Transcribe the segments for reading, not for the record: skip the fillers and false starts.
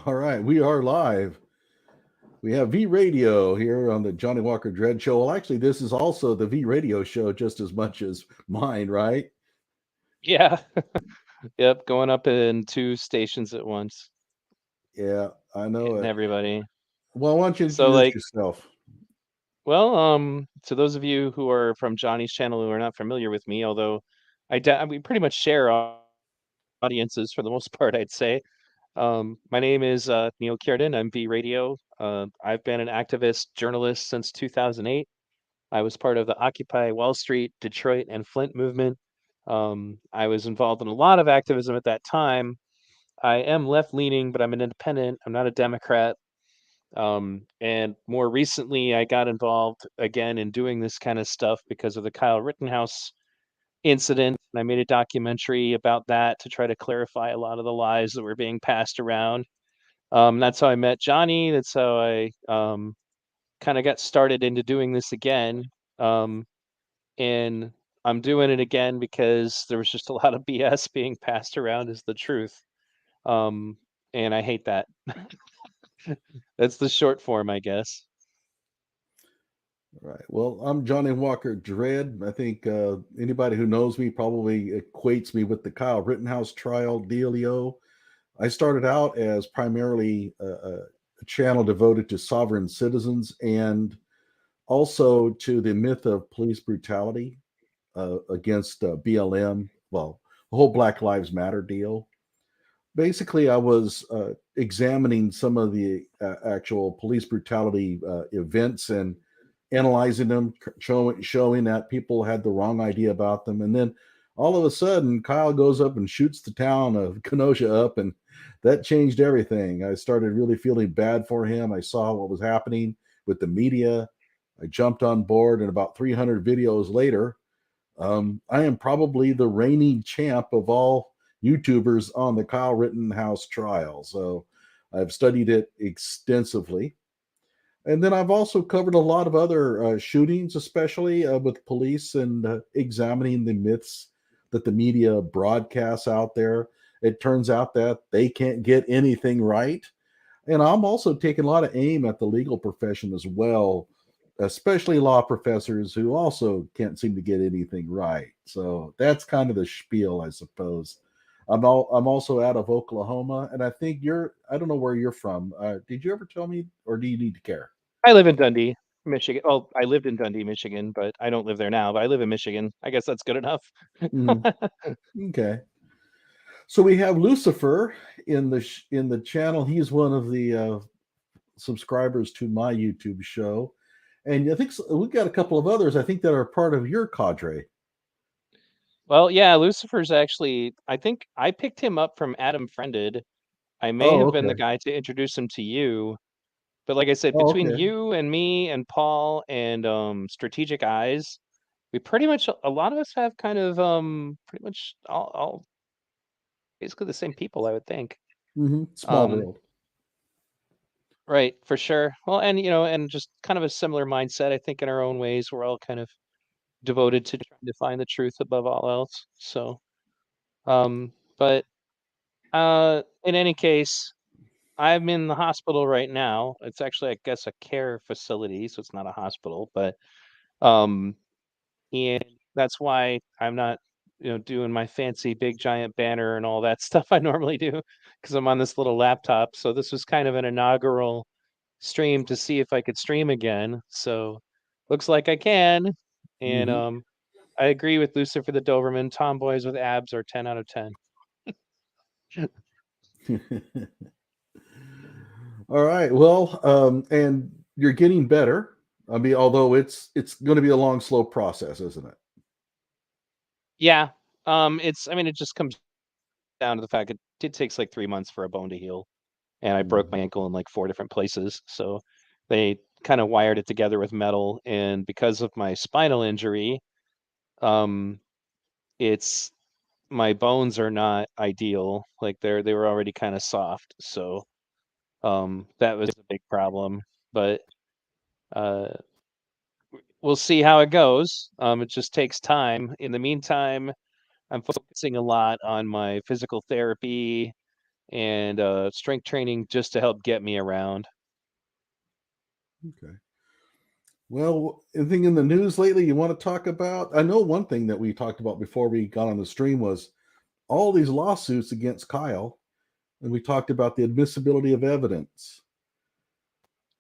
All right, we are live. We have V Radio here on the Johnny Walker Dread Show. Well, actually, this is also the V Radio show just as much as mine, right? Yeah. Yep, going up in 2 stations at once, Yeah, I know getting it. everybody. Well, why don't you So, introduce like, yourself? to those of you who are from Johnny's channel who are not familiar with me, although we pretty much share audiences for the most part, I'd say. My name is Neil Kierden. I'm V Radio. I've been an activist journalist since 2008. I was part of the Occupy Wall Street, Detroit, and Flint movement. I was involved in a lot of activism at that time. I am left leaning, but I'm an independent. I'm not a Democrat. And more recently, I got involved again in doing this kind of stuff because of the Kyle Rittenhouse incident. And I made a documentary about that to try to clarify a lot of the lies that were being passed around. That's how I met Johnny. That's how I kind of got started into doing this again. Um, and I'm doing it again because there was just a lot of BS being passed around as the truth. Um, and I hate that. That's the short form, I guess. All right. Well, I'm Johnny Walker Dread. I think anybody who knows me probably equates me with the Kyle Rittenhouse trial dealio. I started out as primarily a channel devoted to sovereign citizens and also to the myth of police brutality against BLM. Well, the whole Black Lives Matter deal. Basically, I was examining some of the actual police brutality events and analyzing them, showing that people had the wrong idea about them. And then all of a sudden, Kyle goes up and shoots the town of Kenosha up, and that changed everything. I started really feeling bad for him. I saw what was happening with the media. I jumped on board, and about 300 videos later, I am probably the reigning champ of all YouTubers on the Kyle Rittenhouse trial. So I've studied it extensively. And then I've also covered a lot of other shootings, especially with police and examining the myths that the media broadcasts out there. It turns out that they can't get anything right. And I'm also taking a lot of aim at the legal profession as well, especially law professors who also can't seem to get anything right. So that's kind of the spiel, I suppose. I'm also out of Oklahoma, and I think I don't know where you're from. Did you ever tell me, or do you need to care? I live in Dundee, Michigan. Well, I lived in Dundee, Michigan, but I don't live there now, but I live in Michigan. I guess that's good enough. Mm, okay. So we have Lucifer in the channel. He's one of the subscribers to my YouTube show, and I think we've got a couple of others. I think that are part of your cadre. Well, yeah, Lucifer's actually, I think I picked him up from Adam Friended. I may Oh, have been the okay. guy to introduce him to you. But like I said, Oh, between okay. you and me and Paul and Strategic Eyes, we pretty much a lot of us have kind of pretty much all basically the same people, I would think. Small Um, world. right, for sure. Well, and and just kind of a similar mindset, I think, in our own ways. We're all kind of devoted to trying to find the truth above all else. So, but in any case, I'm in the hospital right now. It's actually, I guess, a care facility, so it's not a hospital, but um and that's why I'm not, doing my fancy big giant banner and all that stuff I normally do because I'm on this little laptop. So this was kind of an inaugural stream to see if I could stream again. So looks like I can. And Hmm. I agree with Lucifer the Doberman. Tomboys with abs are 10 out of 10. All right. Well, and you're getting better. I mean, although it's going to be a long, slow process, isn't it? Yeah. I mean, it just comes down to the fact it takes like 3 months for a bone to heal. And I broke my Mhm. ankle in like 4 different places. So they kind of wired it together with metal. And because of my spinal injury, um, it's my bones are not ideal. Like they were already kind of soft. So that was a big problem. But uh, we'll see how it goes. It just takes time. In the meantime, I'm focusing a lot on my physical therapy, and strength training just to help get me around. Okay. Well, anything in the news lately you want to talk about? I know one thing that we talked about before we got on the stream was all these lawsuits against Kyle, and we talked about the admissibility of evidence.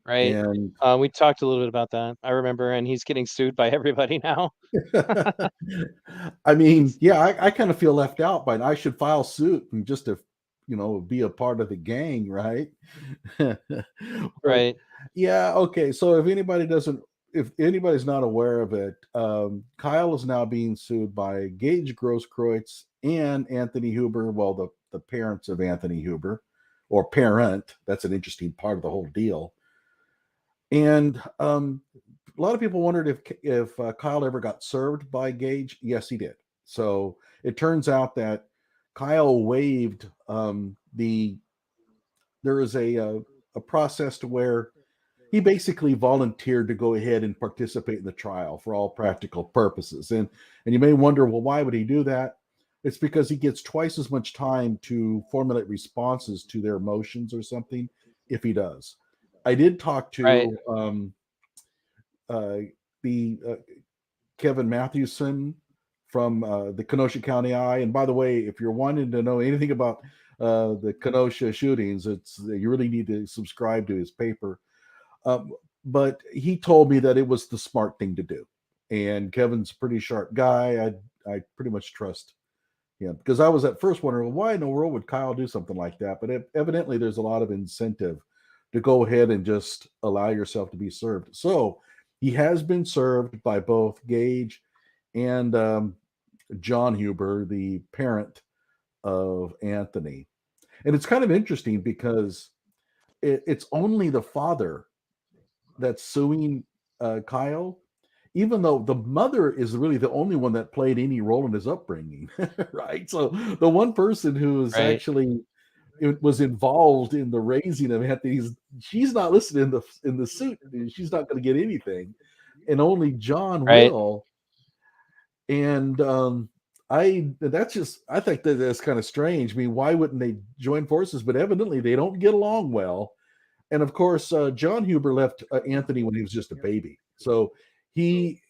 Right. And We talked a little bit about that. I remember, and he's getting sued by everybody now. I mean, yeah, I kind of feel left out by I should file suit and just to, be a part of the gang, right? But Right. yeah, okay. So if anybody's not aware of it, Kyle is now being sued by Gage Grosskreutz and Anthony Huber. Well, the parents of Anthony Huber, or parent. That's an interesting part of the whole deal. And a lot of people wondered if Kyle ever got served by Gage. Yes, he did. So it turns out that Kyle waived there is a process to where he basically volunteered to go ahead and participate in the trial for all practical purposes. And you may wonder, well, why would he do that? It's because he gets twice as much time to formulate responses to their motions or something if he does. I did talk Right. to the Kevin Mathewson from the Kenosha County Eye. And by the way, if you're wanting to know anything about the Kenosha shootings, you really need to subscribe to his paper. But he told me that it was the smart thing to do. And Kevin's a pretty sharp guy. I pretty much trust him, because I was at first wondering, well, why in the world would Kyle do something like that? But evidently there's a lot of incentive to go ahead and just allow yourself to be served. So he has been served by both Gage and John Huber, the parent of Anthony. And it's kind of interesting because it's only the father that's suing Kyle, even though the mother is really the only one that played any role in his upbringing, right? So the one person who is Right. actually was involved in the raising of Anthony, she's not listed in the suit. She's not going to get anything, and only John Right. will. And I think that that's kind of strange. I mean, why wouldn't they join forces? But evidently they don't get along well. And of course, John Huber left Anthony when he was just a baby. So he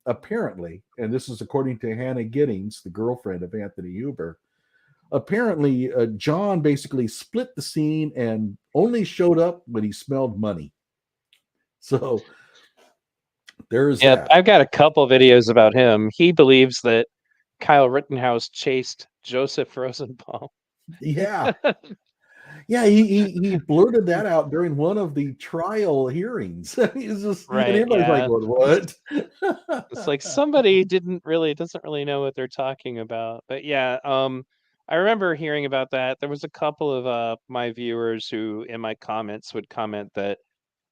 apparently, and this is according to Hannah Giddings, the girlfriend of Anthony Huber, apparently John basically split the scene and only showed up when he smelled money. So there's Yeah, that. I've got a couple videos about him. He believes that Kyle Rittenhouse chased Joseph Rosenbaum. Yeah. Yeah, he blurted that out during one of the trial hearings. He's just, and Right. everybody's like, Yeah. what? It's like somebody doesn't really know what they're talking about. But yeah, I remember hearing about that. There was a couple of my viewers who in my comments would comment that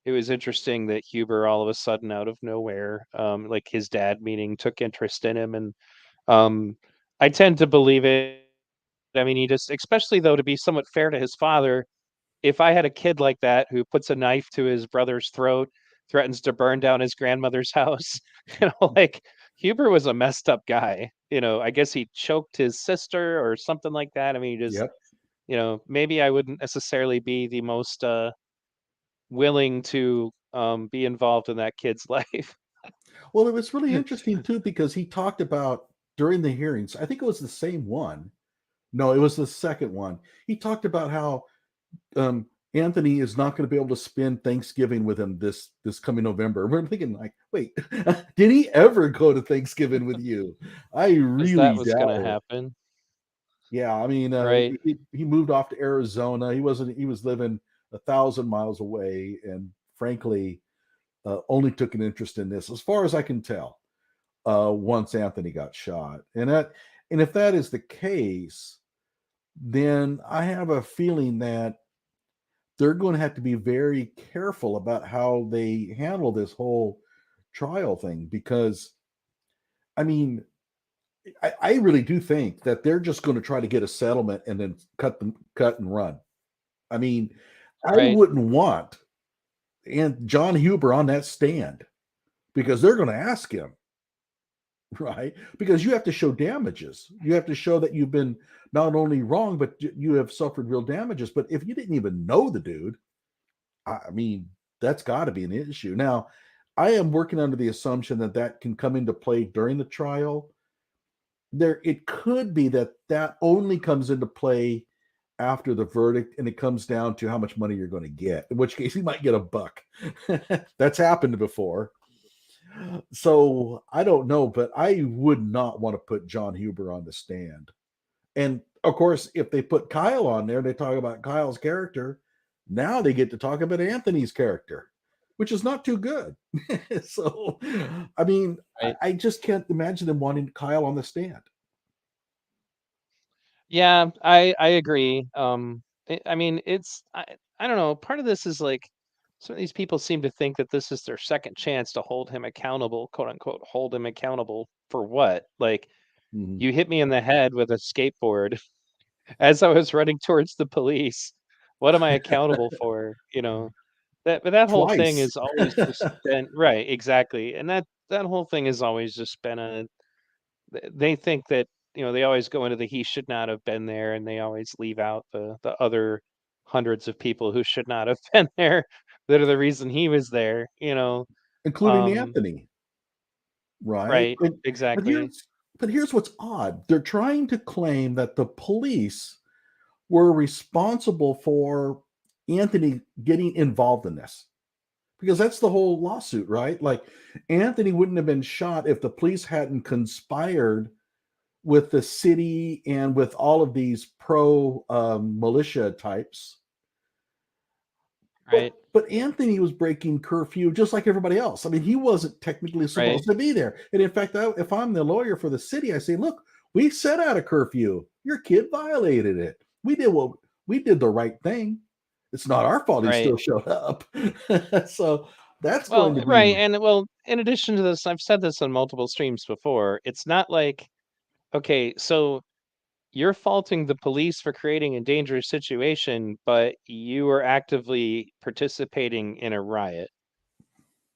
it was interesting that Huber all of a sudden out of nowhere, like his dad meaning took interest in him. And I tend to believe it. I mean, he just, especially though, to be somewhat fair to his father, if I had a kid like that who puts a knife to his brother's throat, threatens to burn down his grandmother's house, like Huber was a messed up guy. I guess he choked his sister or something like that. I mean, he just, Yep. maybe I wouldn't necessarily be the most willing to be involved in that kid's life. Well, it was really interesting too, because he talked about during the hearings, I think it was the same one. No, it was the second one. He talked about how Anthony is not going to be able to spend Thanksgiving with him this coming November. We're thinking like, wait, did he ever go to Thanksgiving with you? I Because that really was going doubt to it. happen. Yeah, I mean, Right. he moved off to Arizona. He was living 1,000 miles away, and frankly, only took an interest in this, as far as I can tell, once Anthony got shot. And if that is the case, then I have a feeling that they're going to have to be very careful about how they handle this whole trial thing, because I mean, I really do think that they're just going to try to get a settlement and then cut and run. I mean, I Right. wouldn't want and John Huber on that stand, because they're going to ask him, right? Because you have to show damages. You have to show that you've been not only wrong, but you have suffered real damages. But if you didn't even know the dude, I mean, that's got to be an issue. Now, I am working under the assumption that that can come into play during the trial. There, it could be that that only comes into play after the verdict, and it comes down to how much money you're going to get. In which case, you might get a buck. That's happened before. So I don't know, but I would not want to put John Huber on the stand. And of course, if they put Kyle on there, they talk about Kyle's character. Now they get to talk about Anthony's character, which is not too good. So, I mean, Right. I just can't imagine them wanting Kyle on the stand. Yeah, I agree. I mean, I don't know. Part of this is like some of these people seem to think that this is their second chance to hold him accountable, quote unquote, hold him accountable for what? Like, Mhm. you hit me in the head with a skateboard as I was running towards the police. What am I accountable for? But that whole thing Twice. is always just been right, exactly. And that whole thing has always just been they think that, they always go into the he should not have been there, and they always leave out the other hundreds of people who should not have been there that are the reason he was there. Including Um, Anthony, right? right, And but exactly. here's what's odd. They're trying to claim that the police were responsible for Anthony getting involved in this. Because that's the whole lawsuit, right? Like Anthony wouldn't have been shot if the police hadn't conspired with the city and with all of these pro militia types. Right, But Anthony was breaking curfew just like everybody else. I mean, he wasn't technically right, supposed to be there. And in fact, if I'm the lawyer for the city, I say, look, we set out a curfew. Your kid violated it. We did the right thing. It's not our fault he right. still showed up. So that's going Well, to right, be and well, in addition to this, I've said this on multiple streams before. It's not like, okay, so you're faulting the police for creating a dangerous situation, but you were actively participating in a riot.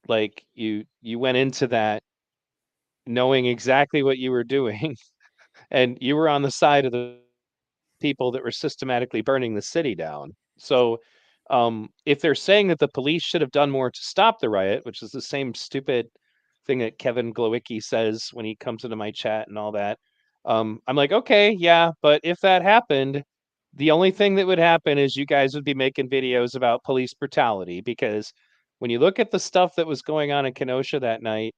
Like you went into that knowing exactly what you were doing, and you were on the side of the people that were systematically burning the city down. So, if they're saying that the police should have done more to stop the riot, which is the same stupid thing that Kevin Glowicki says when he comes into my chat and all that, I'm like, okay, yeah, but if that happened, the only thing that would happen is you guys would be making videos about police brutality, because when you look at the stuff that was going on in Kenosha that night,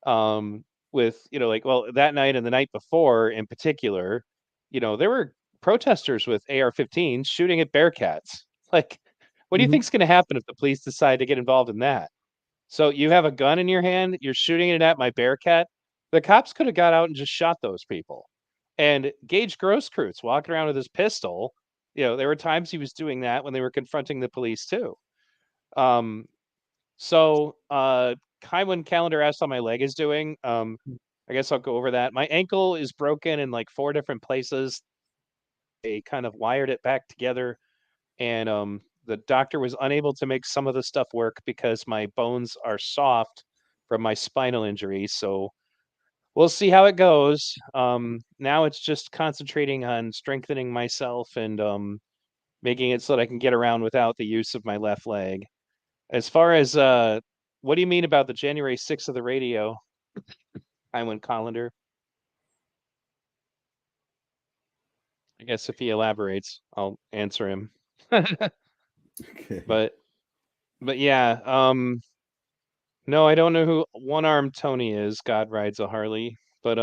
um, with, like, well, that night and the night before in particular, there were protesters with AR-15s shooting at Bearcats. Like, what do you Mhm. think's going to happen if the police decide to get involved in that? So you have a gun in your hand, you're shooting it at my Bearcat. The cops could have got out and just shot those people. And Gage Grosskreutz walking around with his pistol, there were times he was doing that when they were confronting the police too. Um, so Kaiwan Calendar asked how my leg is doing. I guess I'll go over that. My ankle is broken in like 4 different places. They kind of wired it back together, and the doctor was unable to make some of the stuff work because my bones are soft from my spinal injury. So we'll see how it goes. Now it's just concentrating on strengthening myself and making it so that I can get around without the use of my left leg. As far as what do you mean about the January 6th of the radio? Iwan Collender. I guess if he elaborates, I'll answer him. Okay. But yeah, no, I don't know who One Armed Tony is. God rides a Harley. But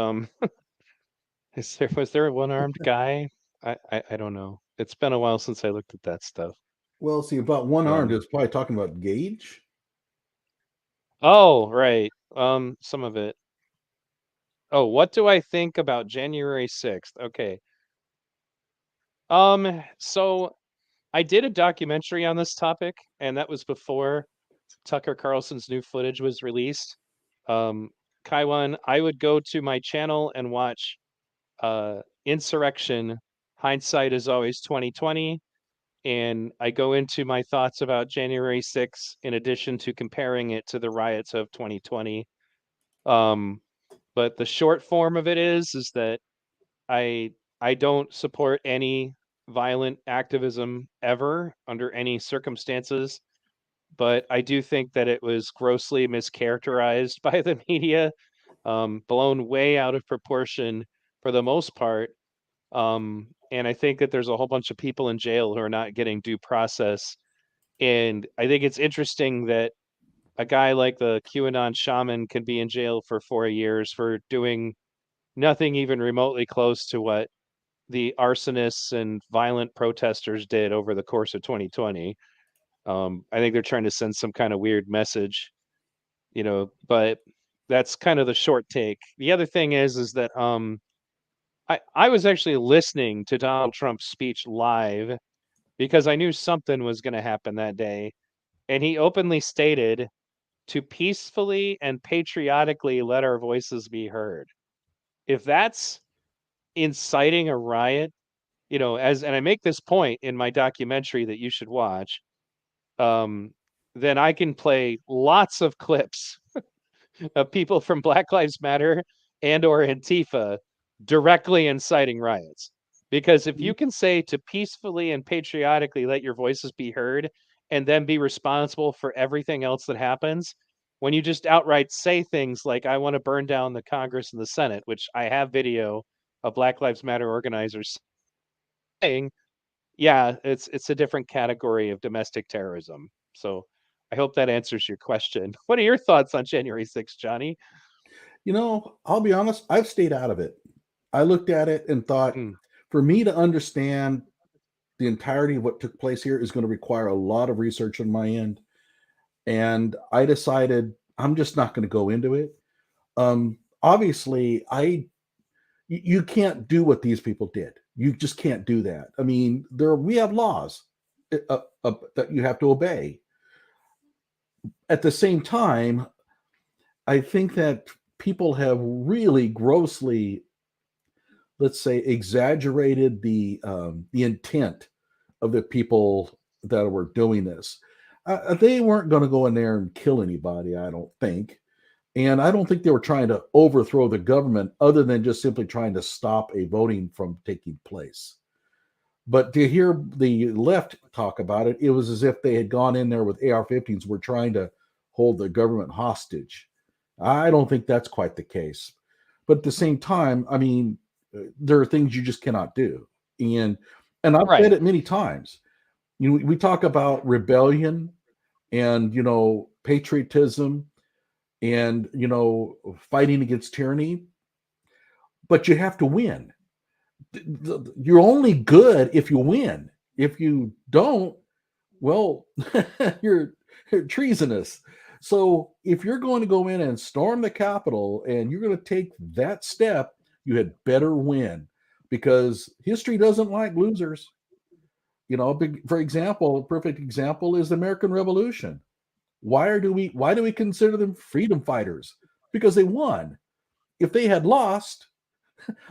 was there a one armed guy? I don't know. It's been a while since I looked at that stuff. Well, see, about one But armed is probably talking about Gage. oh, right. Some of it. Oh, what do I think about January 6th? Okay. So I did a documentary on this topic, and that was before Tucker Carlson's new footage was released. Um, Kaiwan, I would go to my channel and watch Insurrection. Hindsight is always 2020, and I go into my thoughts about January 6th in addition to comparing it to the riots of 2020. Um, But the short form of it is that I I don't support any violent activism ever under any circumstances, but I do think that it was grossly mischaracterized by the media, blown way out of proportion for the most part. And I think that there's a whole bunch of people in jail who are not getting due process. And I think it's interesting that a guy like the QAnon shaman can be in jail for 4 years for doing nothing even remotely close to what the arsonists and violent protesters did over the course of 2020. I think they're trying to send some kind of weird message, but that's kind of the short take. The other thing is that I was actually listening to Donald Trump's speech live because I knew something was going to happen that day. And he openly stated to peacefully and patriotically let our voices be heard. If that's inciting a riot, and I make this point in my documentary that you should watch, then I can play lots of clips of people from Black Lives Matter and or Antifa directly inciting riots. Because if you can say to peacefully and patriotically let your voices be heard and then be responsible for everything else that happens, when you just outright say things like, I want to burn down the Congress and the Senate, which I have video of Black Lives Matter organizers saying, yeah, it's a different category of domestic terrorism. So I hope that answers your question. What are your thoughts on January 6th, Johnny? I'll be honest, I've stayed out of it. I looked at it and thought, Mm. for me to understand the entirety of what took place here is going to require a lot of research on my end. And I decided I'm just not going to go into it. Obviously, you can't do what these people did. You just can't do that. I mean, we have laws that you have to obey. At the same time, I think that people have really grossly, let's say, exaggerated the intent of the people that were doing this. They weren't going to go in there and kill anybody, I don't think. And I don't think they were trying to overthrow the government other than just simply trying to stop a voting from taking place. But to hear the left talk about it, it was as if they had gone in there with AR-15s, were trying to hold the government hostage. I don't think that's quite the case. But at the same time, I mean, there are things you just cannot do. And I've said it many times. We talk about rebellion and, patriotism and, fighting against tyranny, but you have to win. You're only good if you win. If you don't, well, you're treasonous. So if you're going to go in and storm the Capitol and you're going to take that step, you had better win, because history doesn't like losers. For example, a perfect example is the American Revolution. Why do we consider them freedom fighters? Because they won. If they had lost,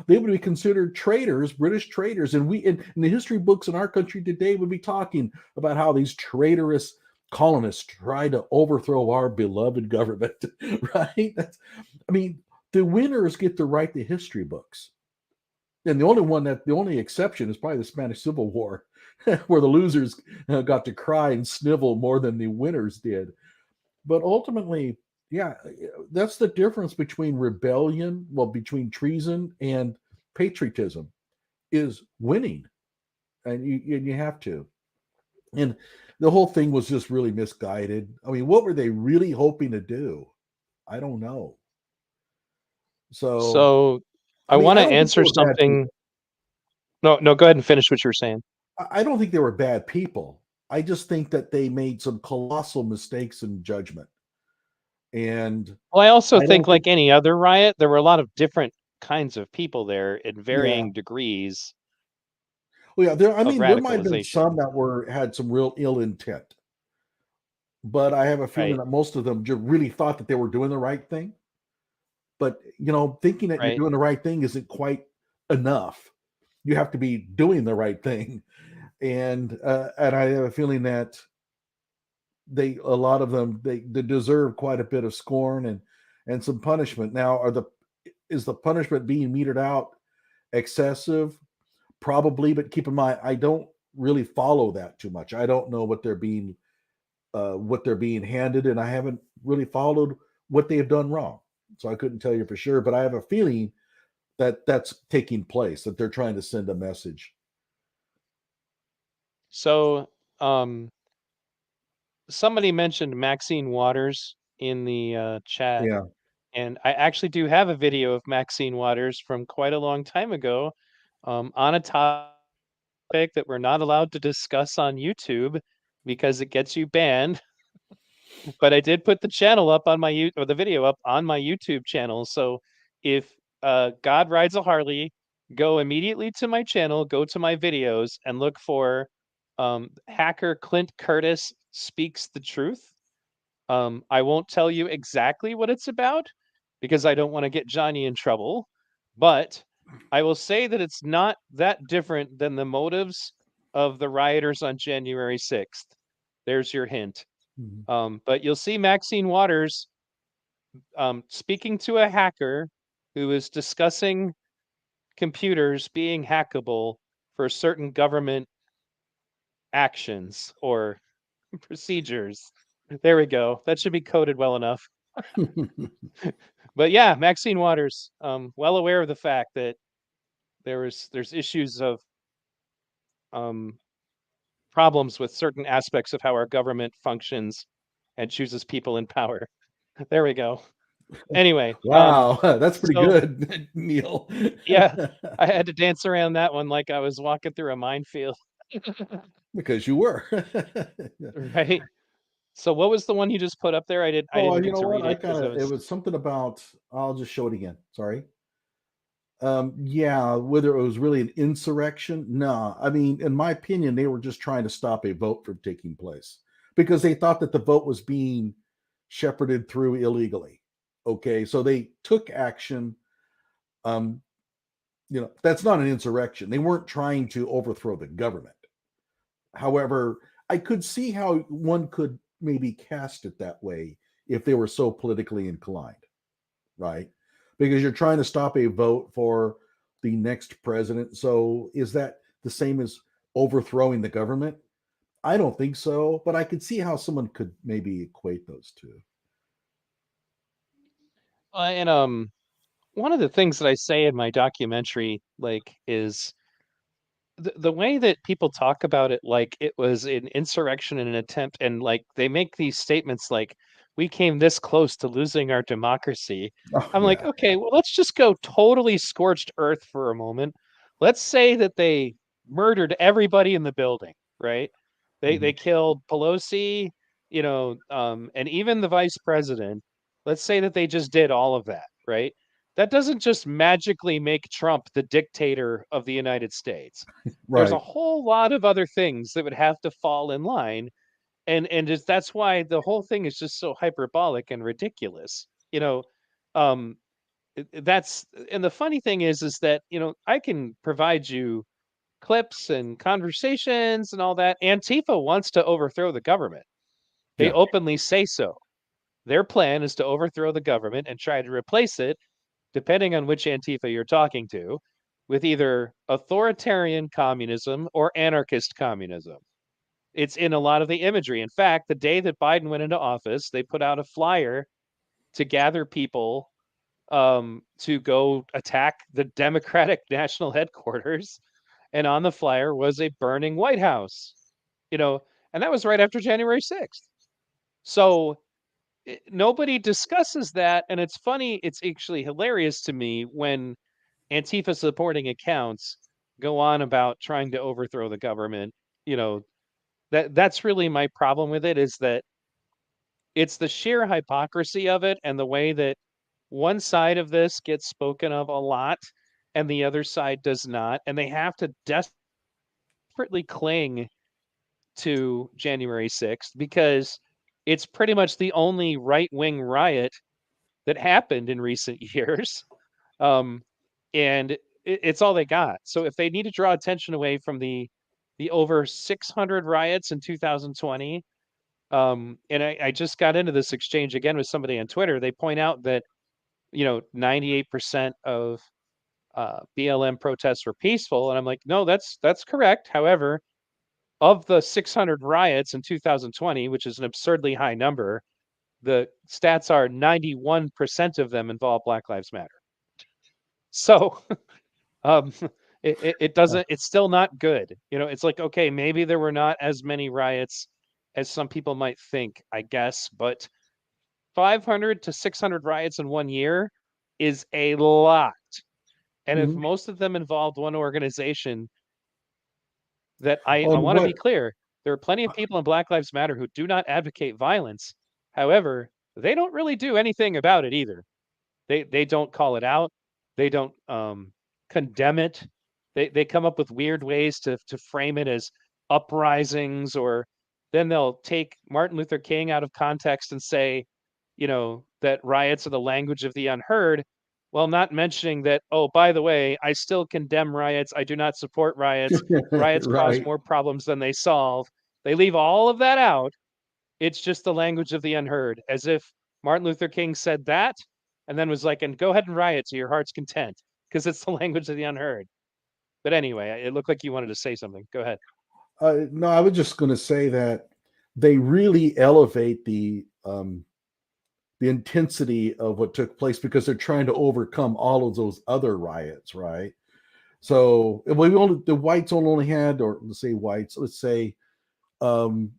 they would be considered traitors, British traitors. And we in the history books in our country today would be talking about how these traitorous colonists tried to overthrow our beloved government, right? The winners get to write the history books. And the only exception is probably the Spanish Civil War, where the losers got to cry and snivel more than the winners did. But ultimately, yeah, that's the difference between rebellion, between treason and patriotism, is winning, and you have to. And the whole thing was just really misguided. I mean, what were they really hoping to do? I don't know. So I want I to don't think they answer were bad something. people. No, go ahead and finish what you were saying. I don't think they were bad people. I just think that they made some colossal mistakes in judgment. And Well, I also I think, don't think, like any other riot, there were a lot of different kinds of people there in yeah. varying degrees Well, yeah, there of might have been radicalization. some that had some real ill intent. But I have a feeling Right, that most of them just really thought that they were doing the right thing. But, thinking that you're right. doing the right thing isn't quite enough. You have to be doing the right thing. And I have a feeling that a lot of them, they deserve quite a bit of scorn and some punishment. Now, is the punishment being meted out excessive? Probably, but keep in mind, I don't really follow that too much. I don't know what they're being handed, and I haven't really followed what they have done wrong. So I couldn't tell you for sure, but I have a feeling that that's taking place, that they're trying to send a message. So, somebody mentioned Maxine Waters in the chat, Yeah. and I actually do have a video of Maxine Waters from quite a long time ago, on a topic that we're not allowed to discuss on YouTube because it gets you banned. But I did put the channel up on my or the video up on my YouTube channel. So if God Rides a Harley, go immediately to my channel, go to my videos, and look for hacker Clint Curtis speaks the truth. I won't tell you exactly what it's about because I don't want to get Johnny in trouble, but I will say that it's not that different than the motives of the rioters on January 6th. There's your hint. But you'll see Maxine Waters speaking to a hacker who is discussing computers being hackable for certain government actions or procedures. There we go. That should be coded well enough. But yeah, Maxine Waters, well aware of the fact that there's issues of problems with certain aspects of how our government functions and chooses people in power. There we go. Anyway, Wow, that's pretty so good, Neil. yeah, I had to dance around that one like I was walking through a minefield, Because you were. right? So what was the one you just put up there? I Oh, didn't you get know to what? read I it kind because I of, it was was something about, I'll just show it again. Sorry. Yeah, whether it was really an insurrection, no. I mean, in my opinion, they were just trying to stop a vote from taking place because they thought that the vote was being shepherded through illegally. Okay, so they took action. Um, that's not an insurrection. They weren't trying to overthrow the government. However, I could see how one could maybe cast it that way if they were so politically inclined, right? Because you're trying to stop a vote for the next president. So is that the same as overthrowing the government? I don't think so, but I could see how someone could maybe equate those two. and one of the things that I say in my documentary like is the way that people talk about it like it was an insurrection and an attempt and like they make these statements like we came this close to losing our democracy. Oh, I'm like, yeah. okay, well let's just go totally scorched earth for a moment. Let's say that they murdered everybody in the building, right? They Mhm. killed Pelosi, and even the vice president. Let's say that they just did all of that, right? That doesn't just magically make Trump the dictator of the United States. There's a Right. whole lot of other things that would have to fall in line, and just that's why the whole thing is just so hyperbolic and ridiculous. Um, that's and the funny thing is that I can provide you clips and conversations and all that. Antifa wants to overthrow the government. They Yeah. openly say so. Their plan is to overthrow the government and try to replace it, depending on which Antifa you're talking to, with either authoritarian communism or anarchist communism. It's in a lot of the imagery. In fact, the day that Biden went into office, they put out a flyer to gather people to go attack the Democratic National Headquarters. And on the flyer was a burning White House, you know, and that was right after January 6th. So nobody discusses that. And it's funny, it's actually hilarious to me when Antifa supporting accounts go on about trying to overthrow the government. You know, that's really my problem with it is that it's the sheer hypocrisy of it and the way that one side of this gets spoken of a lot and the other side does not, and they have to desperately cling to January 6th because it's pretty much the only right-wing riot that happened in recent years. Um, and it's all they got. So if they need to draw attention away from the over 600 riots in 2020, and I just got into this exchange again with somebody on Twitter. They point out that 98% of BLM protests were peaceful. And I'm like, no, that's correct. However, of the 600 riots in 2020, which is an absurdly high number, the stats are 91% of them involve Black Lives Matter. So um, it doesn't, it's still not good. It's like, okay, maybe there were not as many riots as some people might think, I guess, but 500 to 600 riots in 1 year is a lot. And if Mhm. most of them involved one organization, that I On want to be what? clear, there are plenty of people in Black Lives Matter who do not advocate violence. However, they don't really do anything about it either. They don't call it out. They don't condemn it. They come up with weird ways to frame it as uprisings, or then they'll take Martin Luther King out of context and say, that riots are the language of the unheard, while not mentioning that, oh, by the way, I still condemn riots. I do not support riots. Riots cause Right. more problems than they solve. They leave all of that out. It's just the language of the unheard, as if Martin Luther King said that and then was like, and go ahead and riot to your heart's content, because it's the language of the unheard. But anyway, it looked like you wanted to say something. Go ahead. No, I was just going to say that they really elevate the intensity of what took place because they're trying to overcome all of those other riots, right? So the whites only had, or let's say whites, let's say um,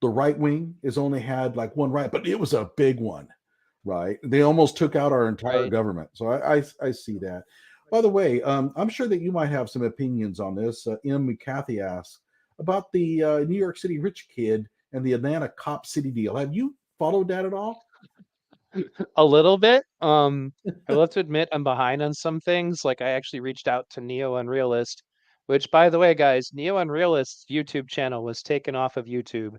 the right wing has only had like one riot, but it was a big one, right? They almost took out our entire Right. government. So I see that. By the way, I'm sure that you might have some opinions on this. M. McCarthy asks about the New York City rich kid and the Atlanta cop city deal. Have you followed that at all? A little bit. I will have to admit I'm behind on some things. Like I actually reached out to Neo Unrealist, which, by the way, guys, Neo Unrealist's YouTube channel was taken off of YouTube.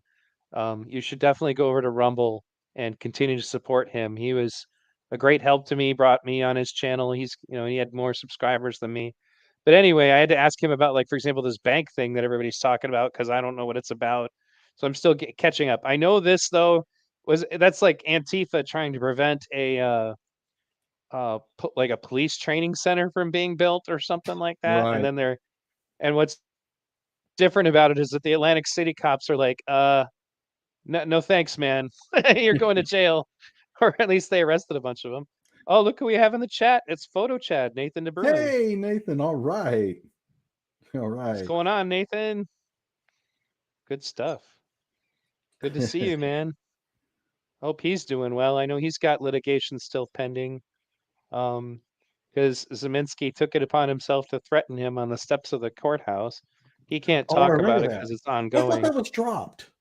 You should definitely go over to Rumble and continue to support him. He was a great help to me, brought me on his channel. He had more subscribers than me. But anyway, I had to ask him about, like, for example, this bank thing that everybody's talking about, because I don't know what it's about. So I'm still catching up. I know this though that's like Antifa trying to prevent like a police training center from being built or something like that. And Right. then and what's different about it is that the Atlantic City cops are like, no, no thanks, man. You're going to jail. Or at least they arrested a bunch of them. Oh, look who we have in the chat. It's Photo Chad, Nathan DeBruin. Hey, Nathan. All right. All What's right. going on, Nathan? Good stuff. Good to see you, man. Hope he's doing well. I know he's got litigation still pending. Because Zeminski took it upon himself to threaten him on the steps of the courthouse. He can't Oh, I talk about remember it that. because it's I thought ongoing. that was dropped.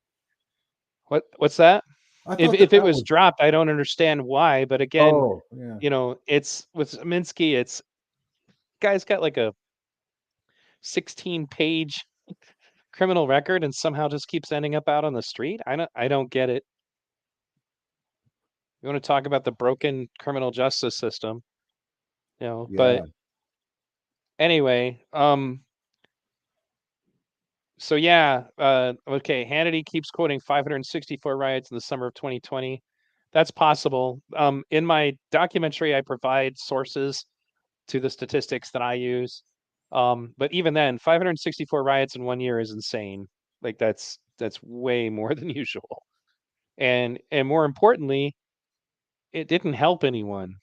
What's that? I If thought that if it that was was. dropped, I don't understand why. But again, Oh, yeah. it's with Zeminski, it's guy's got like a 16-page criminal record and somehow just keeps ending up out on the street. I don't get it. You want to talk about the broken criminal justice system, Yeah. but anyway, so yeah, okay, Hannity keeps quoting 564 riots in the summer of 2020. That's possible. In my documentary, I provide sources to the statistics that I use. But even then, 564 riots in 1 year is insane. Like that's way more than usual. And more importantly, it didn't help anyone.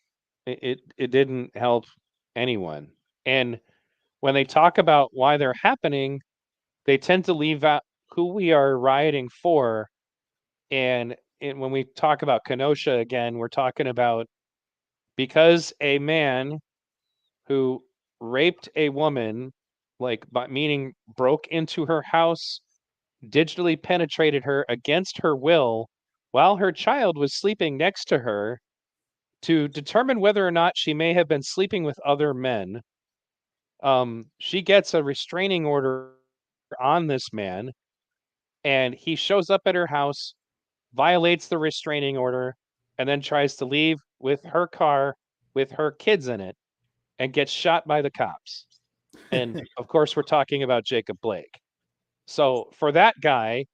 It didn't help anyone. And when they talk about why they're happening, they tend to leave out who we are rioting for. And when we talk about Kenosha again, we're talking about because a man who raped a woman, like meaning broke into her house, digitally penetrated her against her will while her child was sleeping next to her to determine whether or not she may have been sleeping with other men. She gets a restraining order on this man, and he shows up at her house, violates the restraining order, and then tries to leave with her car with her kids in it and gets shot by the cops. And of course, we're talking about Jacob Blake. So for that guy,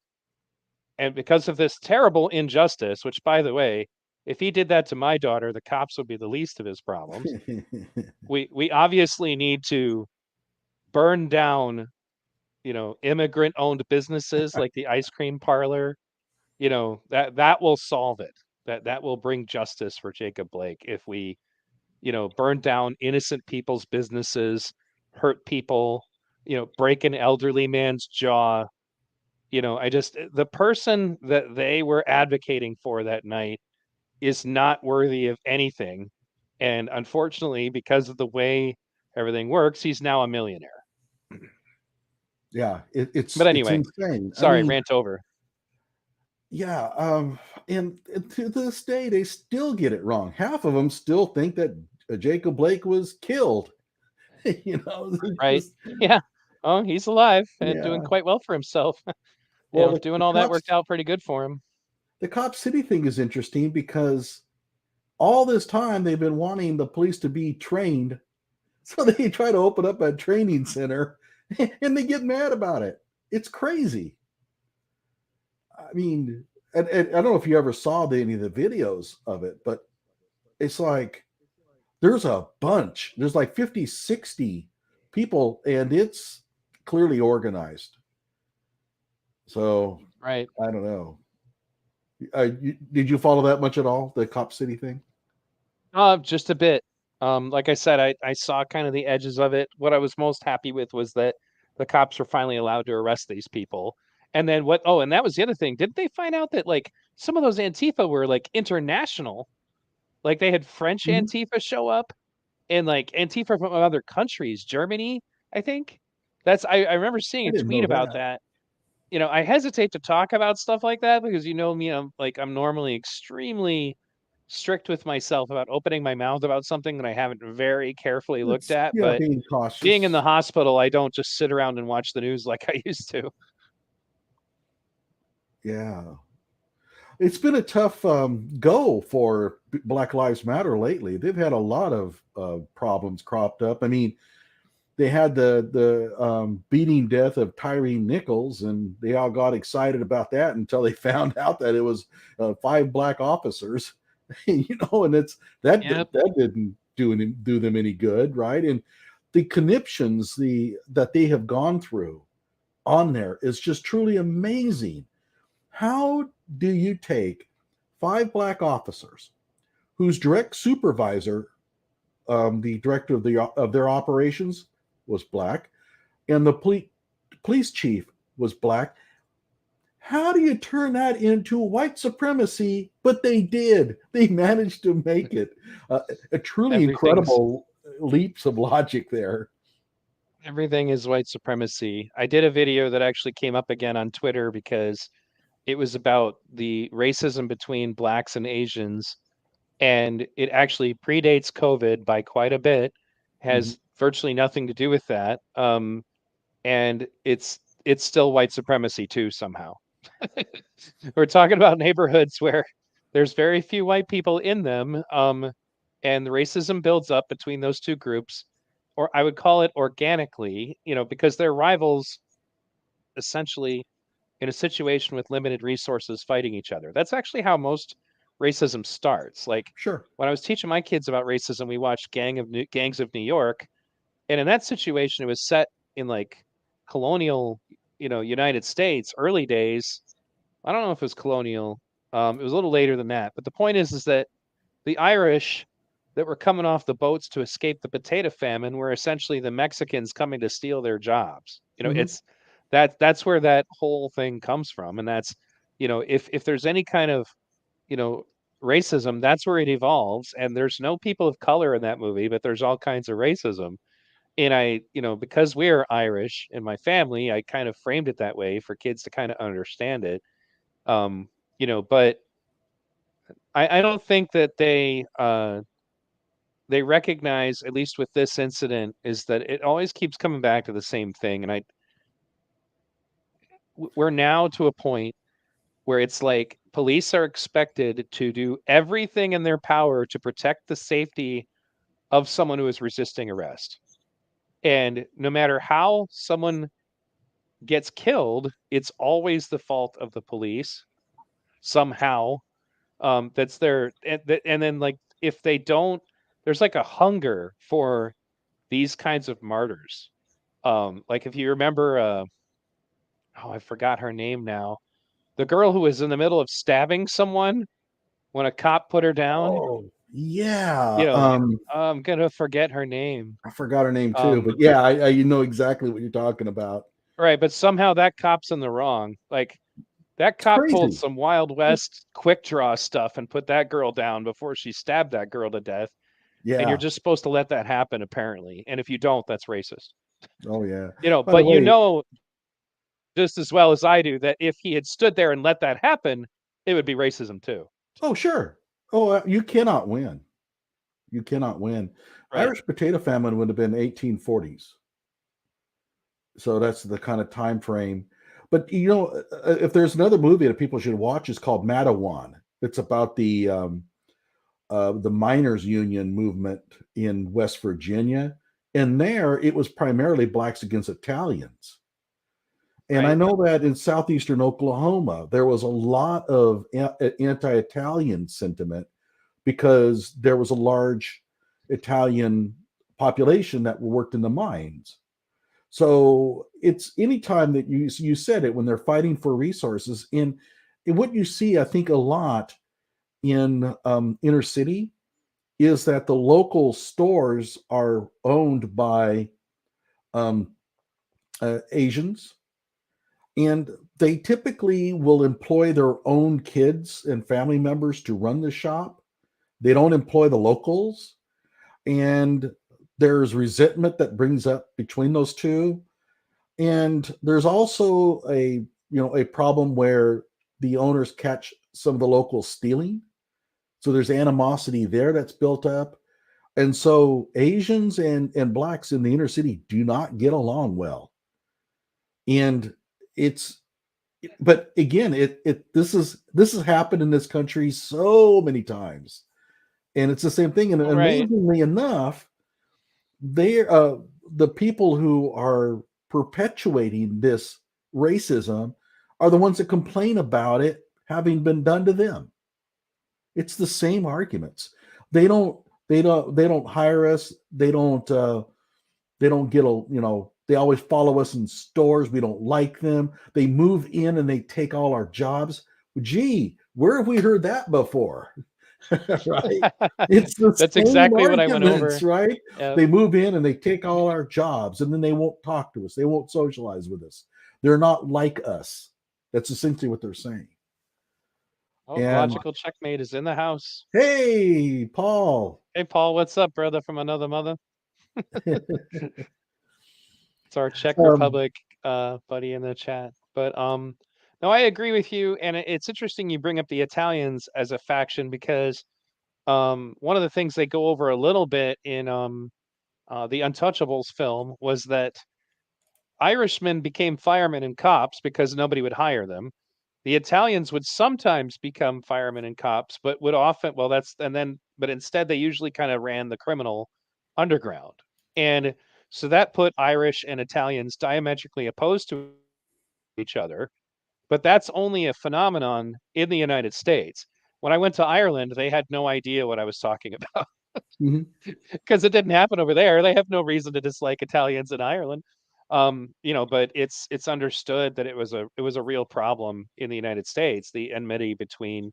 and because of this terrible injustice, which by the way, if he did that to my daughter, the cops would be the least of his problems. We obviously need to burn down, immigrant owned businesses like the ice cream parlor. That will solve it. That will bring justice for Jacob Blake if we, burn down innocent people's businesses, hurt people, break an elderly man's jaw. The person that they were advocating for that night is not worthy of anything. And unfortunately, because of the way everything works, he's now a millionaire. Yeah, But it's anyway, insane. I sorry, mean, rant over. yeah, and to this day they still get it wrong. Half of them still think that Jacob Blake was killed. They Right? just Yeah. Oh, he's alive and doing yeah. quite well for himself. Well, Doing all that worked out pretty good for him. the Cop City thing is interesting because all this time they've been wanting the police to be trained, so they try to open up a training center, and they get mad about it. It's crazy. I mean, and I don't know if you ever saw any of the videos of it, but it's like there's a bunch. There's like 50, 60 people, and it's clearly organized. So Right. I don't know. Did you follow that much at all, the Cop City thing? Just a bit. Like I said, I saw kind of the edges of it. What I was most happy with was that the cops were finally allowed to arrest these people. And then and that was the other thing. Didn't they find out that like some of those Antifa were like international? Like they had French Mhm. Antifa show up and like Antifa from other countries, Germany, I think. I remember seeing I a didn't tweet know about that. that. I hesitate to talk about stuff like that because me, I'm normally extremely strict with myself about opening my mouth about something that I haven't very carefully looked It's, at. yeah, But being being in the cautious. hospital, I don't just sit around and watch the news like I used to. Yeah. It's been a tough go for Black Lives Matter lately. They've had a lot of problems cropped up. I mean, they had the beating death of Tyree Nichols, and they all got excited about that until they found out that it was 5 black officers. And it's Yep. that didn't do them any good, right? And the conniptions that they have gone through on there is just truly amazing. How do you take 5 black officers whose direct supervisor, the director of their operations, was black, and the police chief was black? How do you turn that into white supremacy? But they did. They managed to make it. A truly Everything's incredible leaps of logic there. everything is white supremacy. I did a video that actually came up again on Twitter because it was about the racism between blacks and Asians, and it actually predates COVID by quite a bit, Mhm. has virtually nothing to do with that. And it's still white supremacy too somehow. We're talking about neighborhoods where there's very few white people in them, and the racism builds up between those two groups, or I would call it organically, because they're rivals essentially in a situation with limited resources fighting each other. That's actually how most racism starts. Like Sure. when I was teaching my kids about racism, we watched Gangs of New York, and in that situation, it was set in like colonial, United States, early days. I don't know if it was colonial. It was a little later than that. But the point is that the Irish that were coming off the boats to escape the potato famine were essentially the Mexicans coming to steal their jobs. Mhm. It's that's where that whole thing comes from, and that's if there's any kind of you know racism, that's where it evolves. And there's no people of color in that movie, but there's all kinds of racism. And because we're Irish in my family, I kind of framed it that way for kids to kind of understand it. But I don't think that they recognize, at least with this incident, is that it always keeps coming back to the same thing. And we're now to a point where it's like police are expected to do everything in their power to protect the safety of someone who is resisting arrest. And no matter how someone gets killed, it's always the fault of the police somehow. That's their and then like if they don't, there's like a hunger for these kinds of martyrs. Like if you remember, oh, I forgot her name now. The girl who was in the middle of stabbing someone when a cop put her down. Oh, yeah. You know, I'm gonna forget her name. I forgot her name too, Um, but yeah, I you know exactly what you're talking about. right, but somehow that cop's in the wrong. Like that It's cop pulled crazy. some Wild West quick draw stuff and put that girl down before she stabbed that girl to death. And you're Yeah. just supposed to let that happen, apparently. And if you don't, that's racist. Oh yeah. By the But way, just as well as I do that if he had stood there and let that happen, it would be racism too. oh sure. Oh, you cannot win. You cannot win. Right. Irish potato famine would have been 1840s. So that's the kind of time frame. But you know, if there's another movie that people should watch, is called Mattawan. It's about the miners' union movement in West Virginia, and there it was primarily blacks against Italians. And I Right. know that in southeastern Oklahoma, there was a lot of anti-Italian sentiment because there was a large Italian population that worked in the mines. So it's anytime that you said it when they're fighting for resources. In what you see, I think a lot in inner city is that the local stores are owned by um, Asians, and they typically will employ their own kids and family members to run the shop. They don't employ the locals, and there's resentment that brings up between those two. And there's also a problem where the owners catch some of the locals stealing. So there's animosity there that's built up. And so Asians and blacks in the inner city do not get along well. And it's but again, it this has happened in this country so many times. And it's the same thing. And Right. amazingly enough, they the people who are perpetuating this racism are the ones that complain about it having been done to them. It's the same arguments. They don't hire us. They don't get they always follow us in stores. We don't like them. They move in and they take all our jobs. Gee, where have we heard that before? Right? It's the That's same exactly what I went arguments, over. right? Yeah. They move in and they take all our jobs and then they won't talk to us. They won't socialize with us. They're not like us. That's essentially what they're saying. Oh, And logical checkmate is in the house. hey, Paul. Hey, Paul, what's up, brother from another mother? It's our Czech um, Republic buddy in the chat. But no, I agree with you, and it's interesting you bring up the Italians as a faction because one of the things they go over a little bit in the Untouchables film was that Irishmen became firemen and cops because nobody would hire them. The Italians would sometimes become firemen and cops, but would often, well, but instead they usually kind of ran the criminal underground. And so that put Irish and Italians diametrically opposed to each other. But that's only a phenomenon in the United States. When I went to Ireland, they had no idea what I was talking about mhm. because it didn't happen over there. They have no reason to dislike Italians in Ireland. But it's understood that it was a real problem in the United States, the enmity between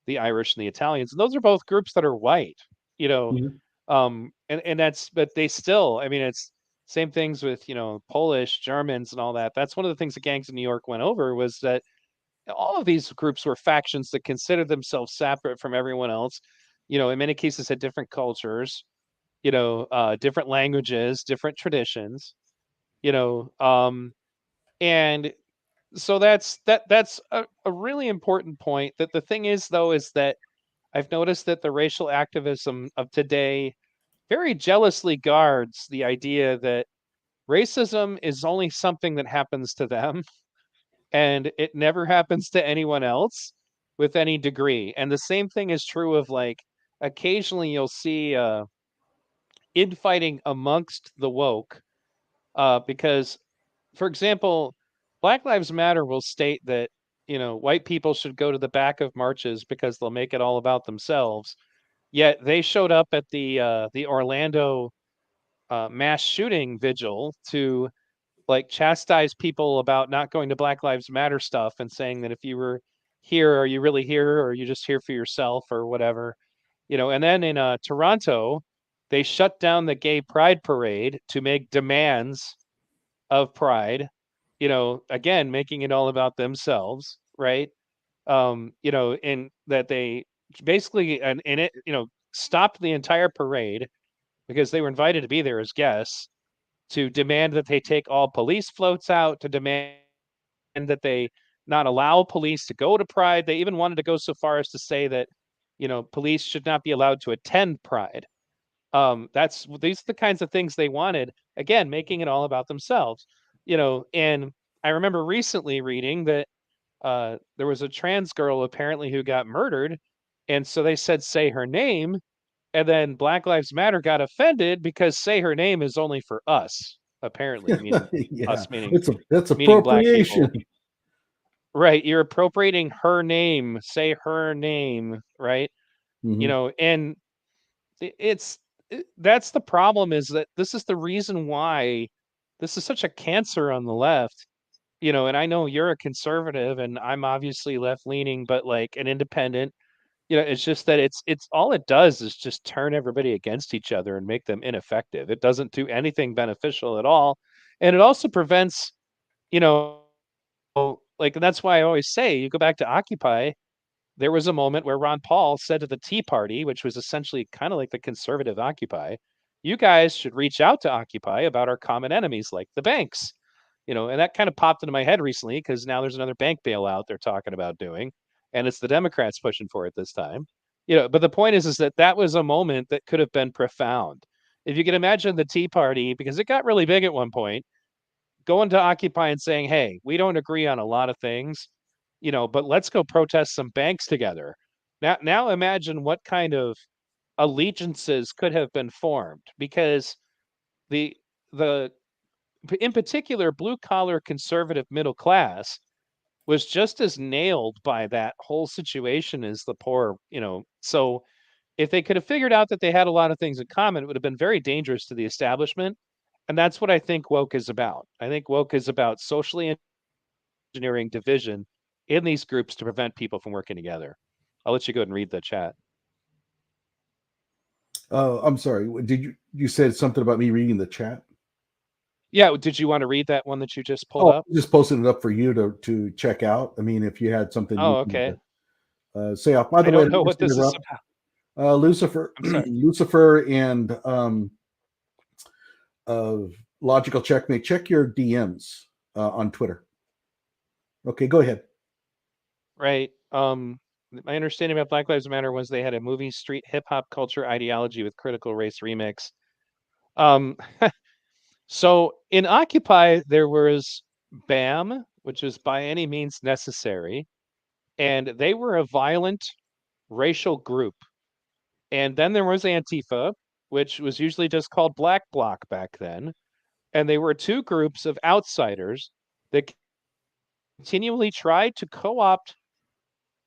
the Irish and the Italians. And those are both groups that are white, you know. Mhm. And that's but they still, I mean, it's same things with, Polish, Germans and all that. That's one of the things the gangs in New York went over was that all of these groups were factions that considered themselves separate from everyone else. In many cases had different cultures, different languages, different traditions, you know, and so that's a really important point. That the thing is though is that I've noticed that the racial activism of today very jealously guards the idea that racism is only something that happens to them and it never happens to anyone else with any degree. And the same thing is true of like occasionally you'll see infighting amongst the woke because for example, Black Lives Matter will state that white people should go to the back of marches because they'll make it all about themselves. Yet they showed up at the Orlando mass shooting vigil to like chastise people about not going to Black Lives Matter stuff and saying that if you were here, are you really here, or are you just here for yourself or whatever? And then in Toronto, they shut down the gay pride parade to make demands of pride, again, making it all about themselves, right? And that they basically, and it, stopped the entire parade because they were invited to be there as guests to demand that they take all police floats out, to demand that they not allow police to go to Pride. They even wanted to go so far as to say that, police should not be allowed to attend Pride. These are the kinds of things they wanted. Again, making it all about themselves. And I remember recently reading that there was a trans girl apparently who got murdered, and so they said say her name, and then Black Lives Matter got offended because say her name is only for us, apparently, meaning Yeah, us, meaning that's Black people. appropriation. Right, you're appropriating her name, say her name, right? Mhm. And that's the problem, is that this is the reason why this is such a cancer on the left. And I know you're a conservative and I'm obviously left leaning, but like an independent. It's just that it's all it does is just turn everybody against each other and make them ineffective. It doesn't do anything beneficial at all. And it also prevents, you know, like, and that's why I always say, you go back to Occupy, there was a moment where Ron Paul said to the Tea Party, which was essentially kind of like the conservative Occupy, you guys should reach out to Occupy about our common enemies like the banks. And that kind of popped into my head recently because now there's another bank bailout they're talking about doing, and it's the Democrats pushing for it this time. But the point is that that was a moment that could have been profound. If you can imagine the Tea Party, because it got really big at one point, going to Occupy and saying, "Hey, we don't agree on a lot of things, but let's go protest some banks together." Now imagine what kind of allegiances could have been formed, because the the in particular blue collar conservative middle class was just as nailed by that whole situation as the poor. So if they could have figured out that they had a lot of things in common, it would have been very dangerous to the establishment. And that's what I think woke is about. I think woke is about socially engineering division in these groups to prevent people from working together. I'll let you go ahead and read the chat. I'm sorry. Did you said something about me reading the chat? Yeah, did you want to read that one that you just pulled Oh, up? I just posted it up for you to check out. I mean, if you had something Oh, you okay. say off. By I the way, don't let me know what just this is interrupt. about. Lucifer, I'm sorry. Lucifer, and Logical Checkmate. Check your DMs on Twitter. Okay, go ahead. Right. My understanding about Black Lives Matter was they had a movie street hip hop culture ideology with critical race remix. Um, so in Occupy, there was BAM, which is by any means necessary, and they were a violent racial group. And then there was Antifa, which was usually just called Black Bloc back then. And they were two groups of outsiders that continually tried to co-opt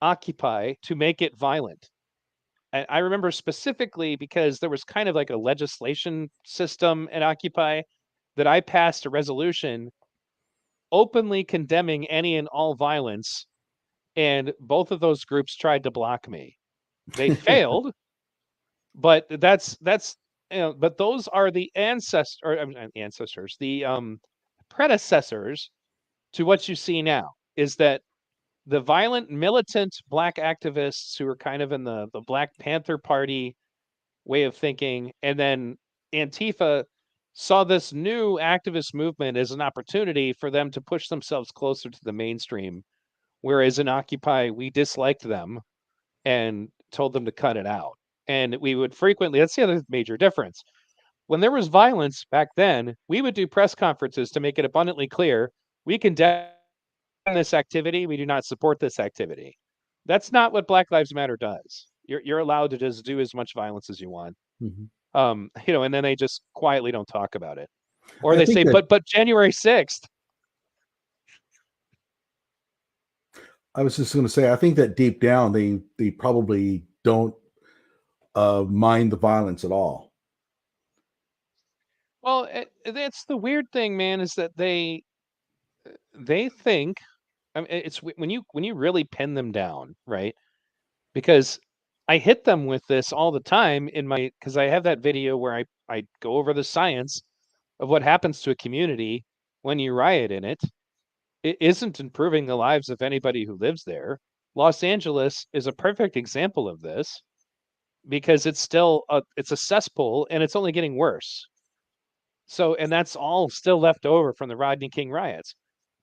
Occupy to make it violent. And I remember specifically because there was kind of like a legislation system at Occupy that I passed a resolution openly condemning any and all violence, and both of those groups tried to block me. They failed, but but those are the ancestors, the predecessors to what you see now, is that the violent militant black activists who are kind of in the Black Panther Party way of thinking, and then Antifa saw this new activist movement as an opportunity for them to push themselves closer to the mainstream, whereas in Occupy we disliked them and told them to cut it out. And we would frequently, that's the other major difference. When there was violence back then, we would do press conferences to make it abundantly clear we condemn this activity, we do not support this activity. That's not what Black Lives Matter does. You're allowed to just do as much violence as you want. Mhm. And then they just quietly don't talk about it. Or I they think say, that but January 6th. I was just going to say, I think that deep down, they probably don't mind the violence at all. Well, that's the weird thing, man, is that they think, I mean, it's when you really pin them down, right? Because I hit them with this all the time because I have that video where I go over the science of what happens to a community when you riot in it. It isn't improving the lives of anybody who lives there. Los Angeles is a perfect example of this because it's a cesspool and it's only getting worse. So, and that's all still left over from the Rodney King riots.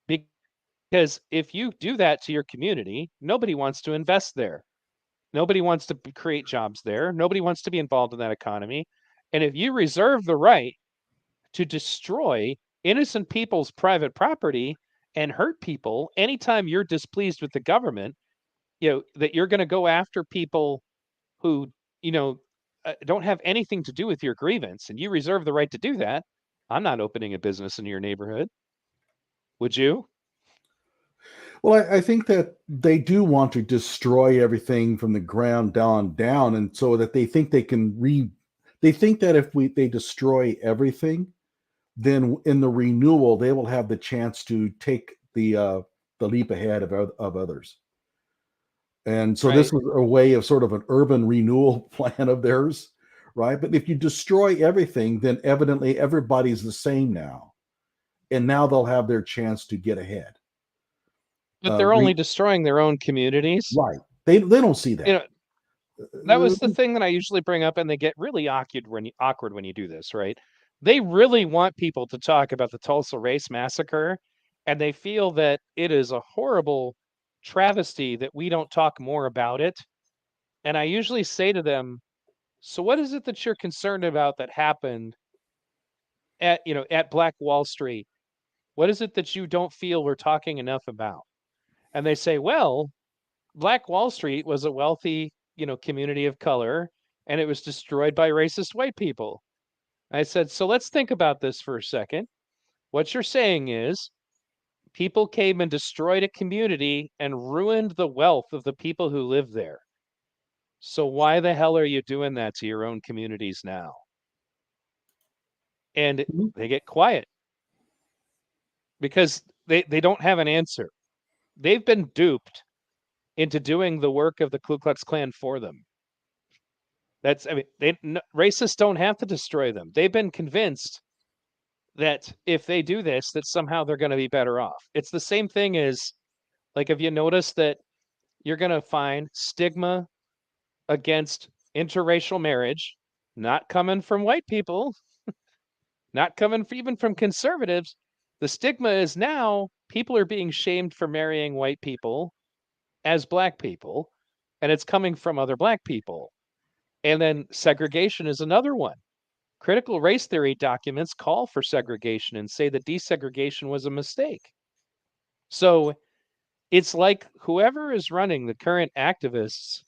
Because if you do that to your community, nobody wants to invest there. Nobody wants to create jobs there. Nobody wants to be involved in that economy. And if you reserve the right to destroy innocent people's private property and hurt people anytime you're displeased with the government, that you're going to go after people who, don't have anything to do with your grievance, and you reserve the right to do that. I'm not opening a business in your neighborhood. Would you? Well, I think that they do want to destroy everything from the ground down, and so that they think they can They think that if they destroy everything, then in the renewal they will have the chance to take the leap ahead of others. And so this Right. was a way of sort of an urban renewal plan of theirs, right? But if you destroy everything, then evidently everybody's the same now, and now they'll have their chance to get ahead. But they're only destroying their own communities. Right. They don't see You that. know, that was the thing that I usually bring up, and they get really awkward when you do this, right? They really want people to talk about the Tulsa Race Massacre, and they feel that it is a horrible travesty that we don't talk more about it. And I usually say to them, "So what is it that you're concerned about that happened at Black Wall Street? What is it that you don't feel we're talking enough about?" And they say, "Well, Black Wall Street was a wealthy, community of color, and it was destroyed by racist white people." I said, "So let's think about this for a second. What you're saying is people came and destroyed a community and ruined the wealth of the people who live there. So why the hell are you doing that to your own communities now?" And Mhm. they get quiet because they don't have an answer. They've been duped into doing the work of the Ku Klux Klan for them. Racists don't have to destroy them. They've been convinced that if they do this, that somehow they're going to be better off. It's the same thing as, like, if you notice that you're going to find stigma against interracial marriage, not coming from white people, not coming even from conservatives. The stigma is now people are being shamed for marrying white people as black people, and it's coming from other black people. And then segregation is another one. Critical race theory documents call for segregation and say that desegregation was a mistake. So it's like whoever is running the current activists,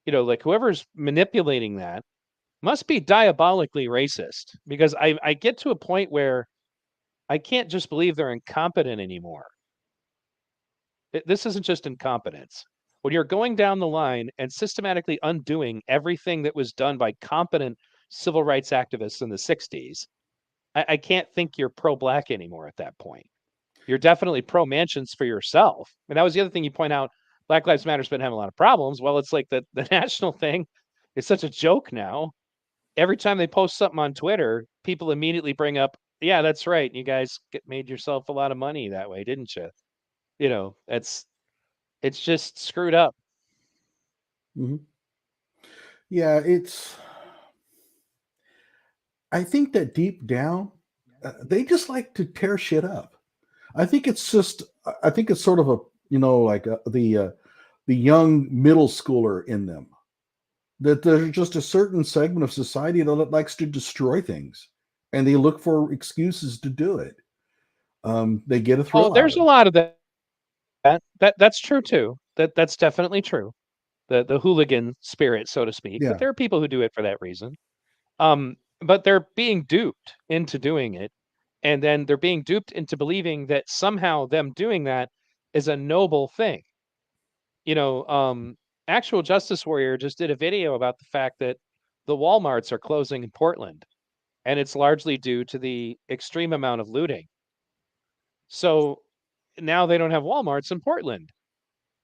like whoever's manipulating that must be diabolically racist, because I get to a point where I can't just believe they're incompetent anymore. This isn't just incompetence. When you're going down the line and systematically undoing everything that was done by competent civil rights activists in the 60s, I can't think you're pro-black anymore at that point. You're definitely pro-Mansions for yourself. And that was the other thing you point out. Black Lives Matter's been having a lot of problems. Well, it's like the national thing is such a joke now. Every time they post something on Twitter, people immediately bring up, "Yeah, that's right. You guys made yourself a lot of money that way, didn't you?" It's just screwed up. Mhm. Yeah, I think that deep down, they just like to tear shit up. I think it's sort of a, like the young middle schooler in them, that there's just a certain segment of society that likes to destroy things, and they look for excuses to do it. They get a Oh, thrill out there's of a it. lot of that. That's true too. That's definitely true. The hooligan spirit, so to speak. But Yeah. there are people who do it for that reason. But they're being duped into doing it, and then they're being duped into believing that somehow them doing that is a noble thing. Actual Justice Warrior just did a video about the fact that the Walmarts are closing in Portland, and it's largely due to the extreme amount of looting. So now they don't have Walmarts in Portland,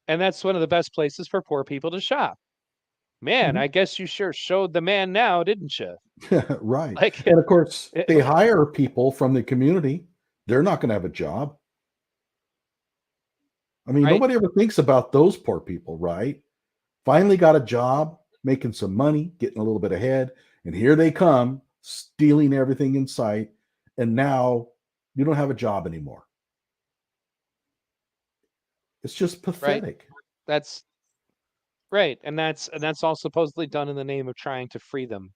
and that's one of the best places for poor people to shop. Man, Mhm. I guess you sure showed the man now, didn't you? Right. Like, And of course, it, they hire people from the community. They're not going to have a job. I mean, right? nobody ever thinks about those poor people, right? Finally got a job, making some money, getting a little bit ahead, and here they come, stealing everything in sight. And now you don't have a job anymore. It's just Right. pathetic. That's right, and that's all supposedly done in the name of trying to free them.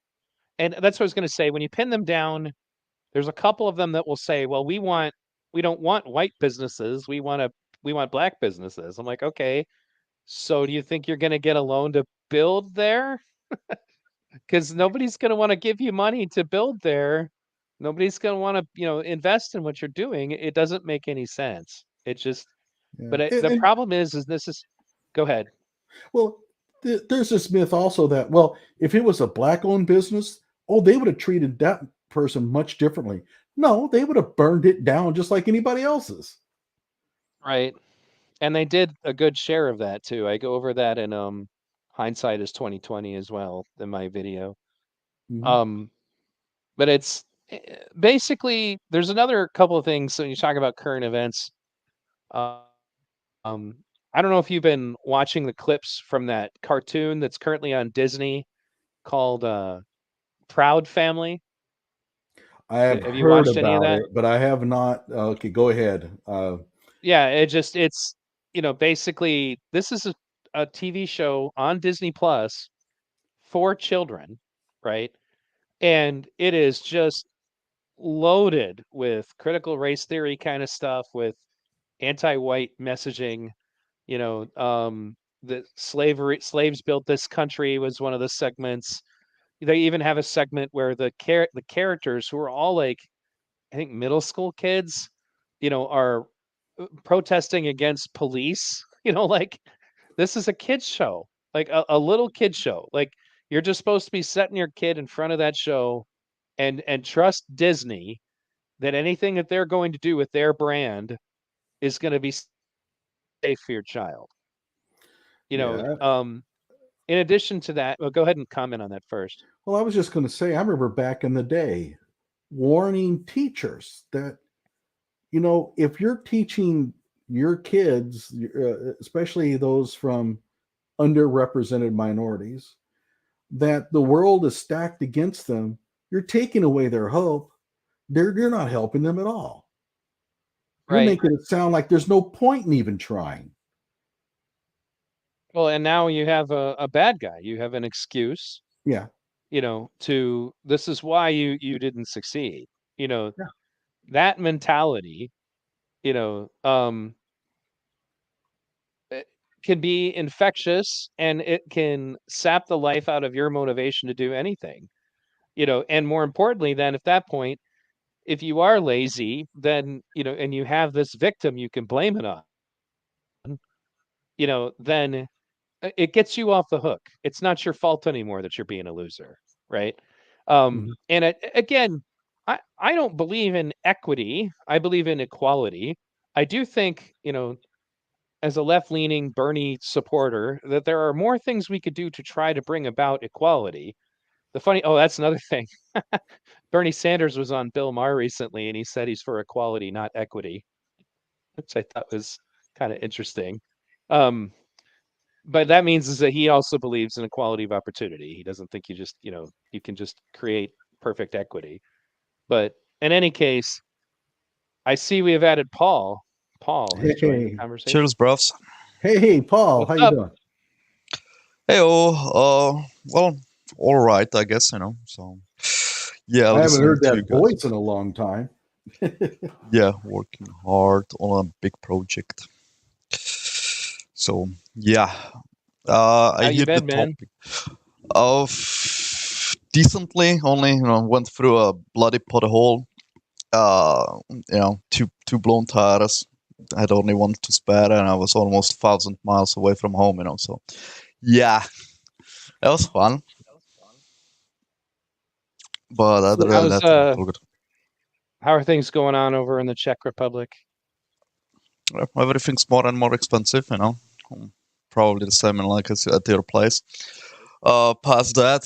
And that's what I was going to say. When you pin them down, there's a couple of them that will say, "Well, we don't want white businesses. We want black businesses." I'm like, "Okay, so do you think you're going to get a loan to build there? Because nobody's going to want to give you money to build there. Nobody's going to want to, invest in what you're doing. It doesn't make any sense. It just, Yeah. but the And problem is this is, go ahead. well, there's this myth also that, well, if it was a black owned business, oh, they would have treated that person much differently. No, they would have burned it down just like anybody else's. Right. And they did a good share of that too. I go over that in hindsight is 2020 as well in my video. Mhm. Um, but it's basically there's another couple of things. So when you talk about current events, uh, um, I don't know if you've been watching the clips from that cartoon that's currently on Disney called Proud Family. I have Have you heard watched any of about that? it, but I have not. Okay, go ahead. Yeah, it's basically this is a TV show on Disney Plus for children, right? And it is just loaded with critical race theory kind of stuff, with anti-white messaging. The slaves built this country was one of the segments. They even have a segment where the characters, who are all like, I think, middle school kids, are protesting against police. Like, this is a kids show, like a little kid show. Like, you're just supposed to be setting your kid in front of that show and trust Disney that anything that they're going to do with their brand is going to be safe for your child. You know, Yeah. um, in addition to that, well, go ahead and comment on that first. Well, I was just going to say, I remember back in the day warning teachers that, if you're teaching your kids, especially those from underrepresented minorities, that the world is stacked against them, you're taking away their hope. You're not helping them at all. You're Right. making it sound like there's no point in even trying. Well, and now you have a bad guy. You have an excuse, Yeah. to this is why you didn't succeed. You know, Yeah. that mentality, you know, um, it can be infectious, and it can sap the life out of your motivation to do anything. And more importantly, then at that point, if you are lazy, then, and you have this victim you can blame it on, then it gets you off the hook. It's not your fault anymore that you're being a loser, right? Mhm. And again, I don't believe in equity. I believe in equality. I do think, as a left-leaning Bernie supporter, that there are more things we could do to try to bring about equality. That's another thing. Bernie Sanders was on Bill Maher recently, and he said he's for equality, not equity, which I thought was kind of interesting. Um, but that means is that he also believes in equality of opportunity. He doesn't think you can just create perfect equity. But in any case, I see we have added Paul. Paul has joined the Hey, conversation. Cheers, bros. hey, Paul, What's how you up? doing? Hey, well, all right, I guess, So, yeah, I haven't listening heard to you that guys. voice in a long time. Yeah, working hard on a big project. So, yeah, I How you hear the been, man? topic of decently. Only, went through a bloody pothole. Two blown tires. had only one to spare, and I was almost 1,000 miles away from home. So yeah, that was fun. But other So than that, it's all good. how are things going on over in the Czech Republic? Everything's more and more expensive. Probably the same like as at your place. Past that,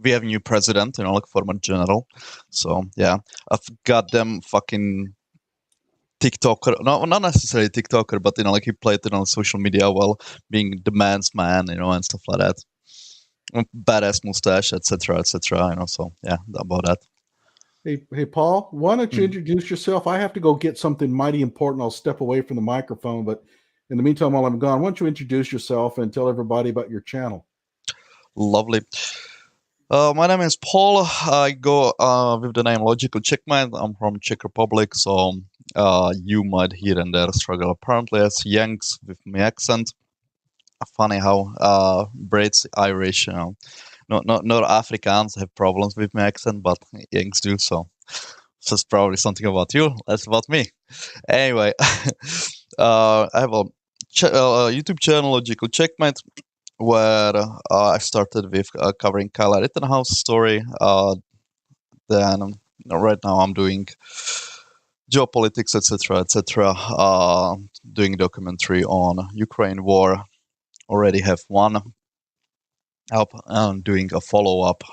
we have a new president, like former general. So yeah, I've got them fucking TikToker, not necessarily TikToker, but like he played it on social media well, being the man's man, and stuff like that. Badass mustache, etc., etc. So yeah, about that. Hey, Paul, why don't you introduce yourself? I have to go get something mighty important. I'll step away from the microphone, but in the meantime, while I'm gone, why don't you introduce yourself and tell everybody about your channel? Lovely. My name is Paul. I go with the name Logical Checkmate. I'm from Czech Republic, so you might here and there struggle apparently as Yanks with my accent. Funny how Brits, Irish, not Africans have problems with my accent, but Yanks do. So that's probably something about you. That's about me. Anyway, I have a YouTube channel, Logical Checkmate, where I started with covering Kyle Rittenhouse story. Then right now I'm doing geopolitics, etc., etc. Doing documentary on Ukraine war. Already have one up and doing a follow-up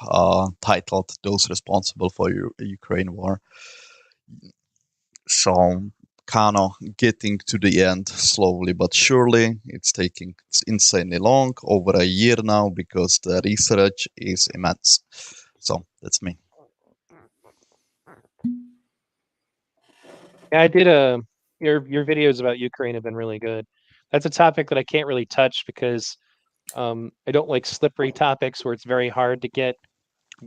titled "Those Responsible for Ukraine War." So kind of getting to the end slowly but surely. It's taking insanely long, over a year now, because the research is immense. So that's me. Yeah, I did your videos about Ukraine have been really good. That's a topic that I can't really touch because I don't like slippery topics where it's very hard to get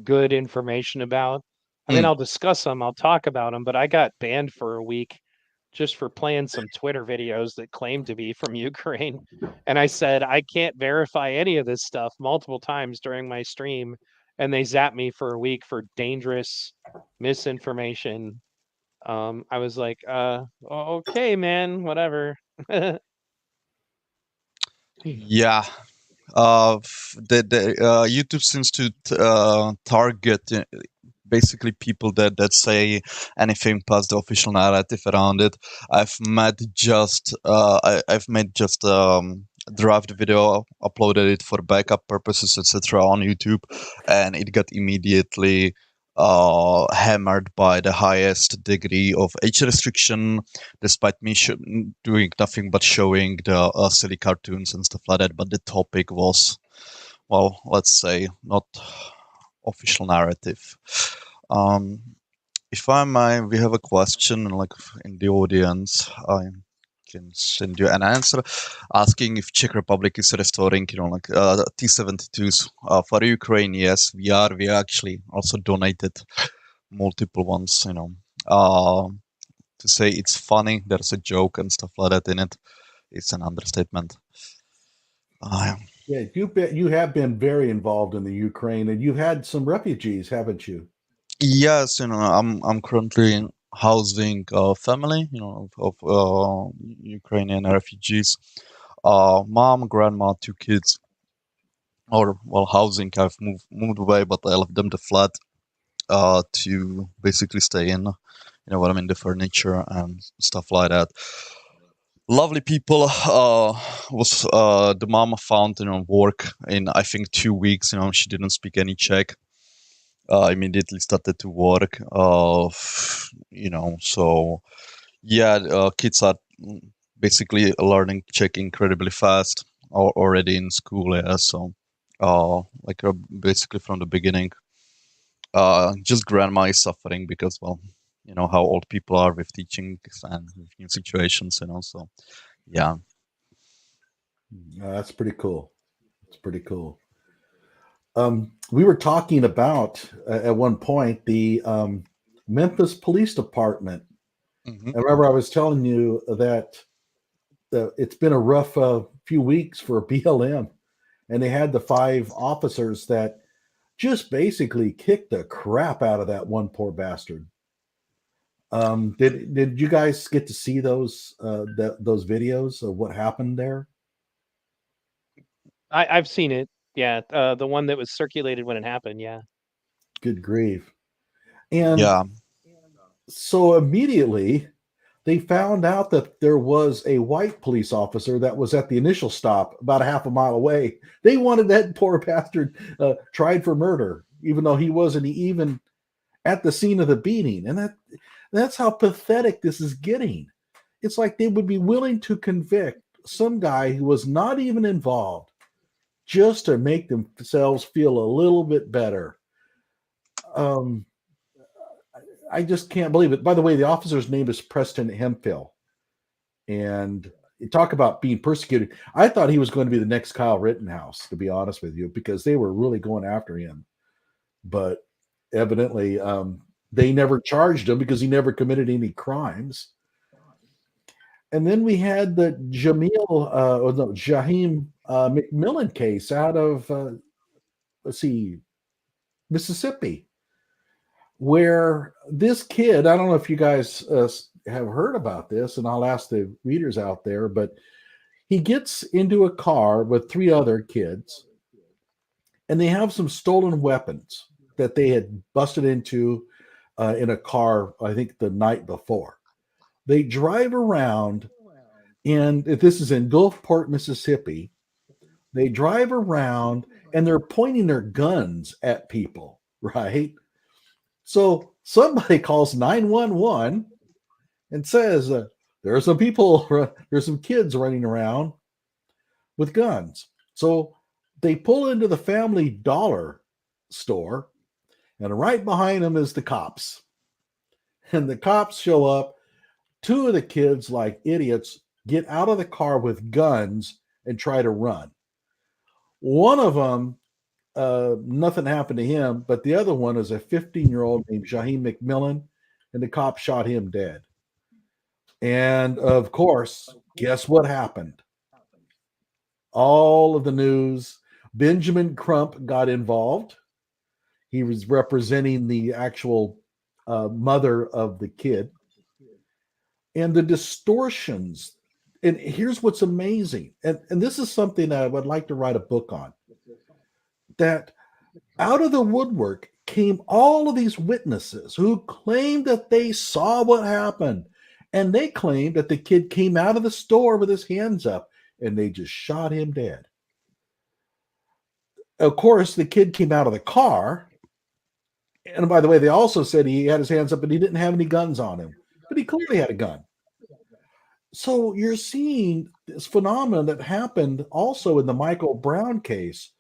good information about. I mean, I'll discuss them, I'll talk about them, but I got banned for a week just for playing some Twitter videos that claimed to be from Ukraine. And I said, I can't verify any of this stuff multiple times during my stream. And they zapped me for a week for dangerous misinformation. I was like, okay, man, whatever. Yeah. The YouTube seems to target basically people that say anything past the official narrative around it. I've made just draft video, uploaded it for backup purposes, etc. on YouTube, and it got immediately hammered by the highest degree of age restriction, despite me doing nothing but showing the silly cartoons and stuff like that. But the topic was, well, let's say, not official narrative. If I may, we have a question like in the audience. I can send you an answer asking if Czech Republic is restoring, T-72s for Ukraine. Yes, we are. We actually also donated multiple ones. To say it's funny, there's a joke and stuff like that in it, it's an understatement. Yeah, you have been very involved in the Ukraine, and you've had some refugees, haven't you? Yes, I'm currently housing a family, of Ukrainian refugees. Mom, grandma, 2 kids. Or well, housing. I've moved away, but I left them the flat to basically stay in. You know what I mean, the furniture and stuff like that. Lovely people. Was the mom found work in I think 2 weeks. She didn't speak any Czech. Immediately started to work. So yeah, kids are basically learning Czech incredibly fast, already in school. Yeah, so basically from the beginning. Just grandma is suffering because, well, how old people are with teaching and with new situations. So yeah. That's pretty cool. It's pretty cool. We were talking about at one point the Memphis Police Department. Mm-hmm. I remember I was telling you that it's been a rough few weeks for BLM, and they had the 5 officers that just basically kicked the crap out of that one poor bastard. Did you guys get to see those those videos of what happened there? I've seen it. Yeah, the one that was circulated when it happened. Yeah. Good grief! And Yeah, so immediately they found out that there was a white police officer that was at the initial stop about a half a mile away. They wanted that poor bastard tried for murder, even though he wasn't even at the scene of the beating. And that's how pathetic this is getting. It's like they would be willing to convict some guy who was not even involved just to make themselves feel a little bit better. Um, I just can't believe it. By the way, the officer's name is Preston Hemphill. And you talk about being persecuted. I thought he was going to be the next Kyle Rittenhouse, to be honest with you, because they were really going after him. But evidently, they never charged him because he never committed any crimes. And then we had the Jaheim McMillan case out of, let's see, Mississippi, where this kid, I don't know if you guys have heard about this, and I'll ask the readers out there, but he gets into a car with 3 other kids, and they have some stolen weapons that they had busted into in a car, I think the night before. They drive around, and this is in Gulfport, Mississippi. They drive around and they're pointing their guns at people, right? So somebody calls 911 and says, there are some people, there's some kids running around with guns. So they pull into the Family Dollar store, and right behind them is the cops. And the cops show up. 2 of the kids, like idiots, get out of the car with guns and try to run. One of them, nothing happened to him, but the other one is a 15-year-old named Jaheim McMillan, and the cop shot him dead. And of course, guess what happened? All of the news. Benjamin Crump got involved. He was representing the actual mother of the kid. And the distortions. And here's what's amazing. And this is something that I would like to write a book on. That out of the woodwork came all of these witnesses who claimed that they saw what happened. And they claimed that the kid came out of the store with his hands up and they just shot him dead. Of course, the kid came out of the car. And by the way, they also said he had his hands up and he didn't have any guns on him, but he clearly had a gun. So you're seeing this phenomenon that happened also in the Michael Brown case,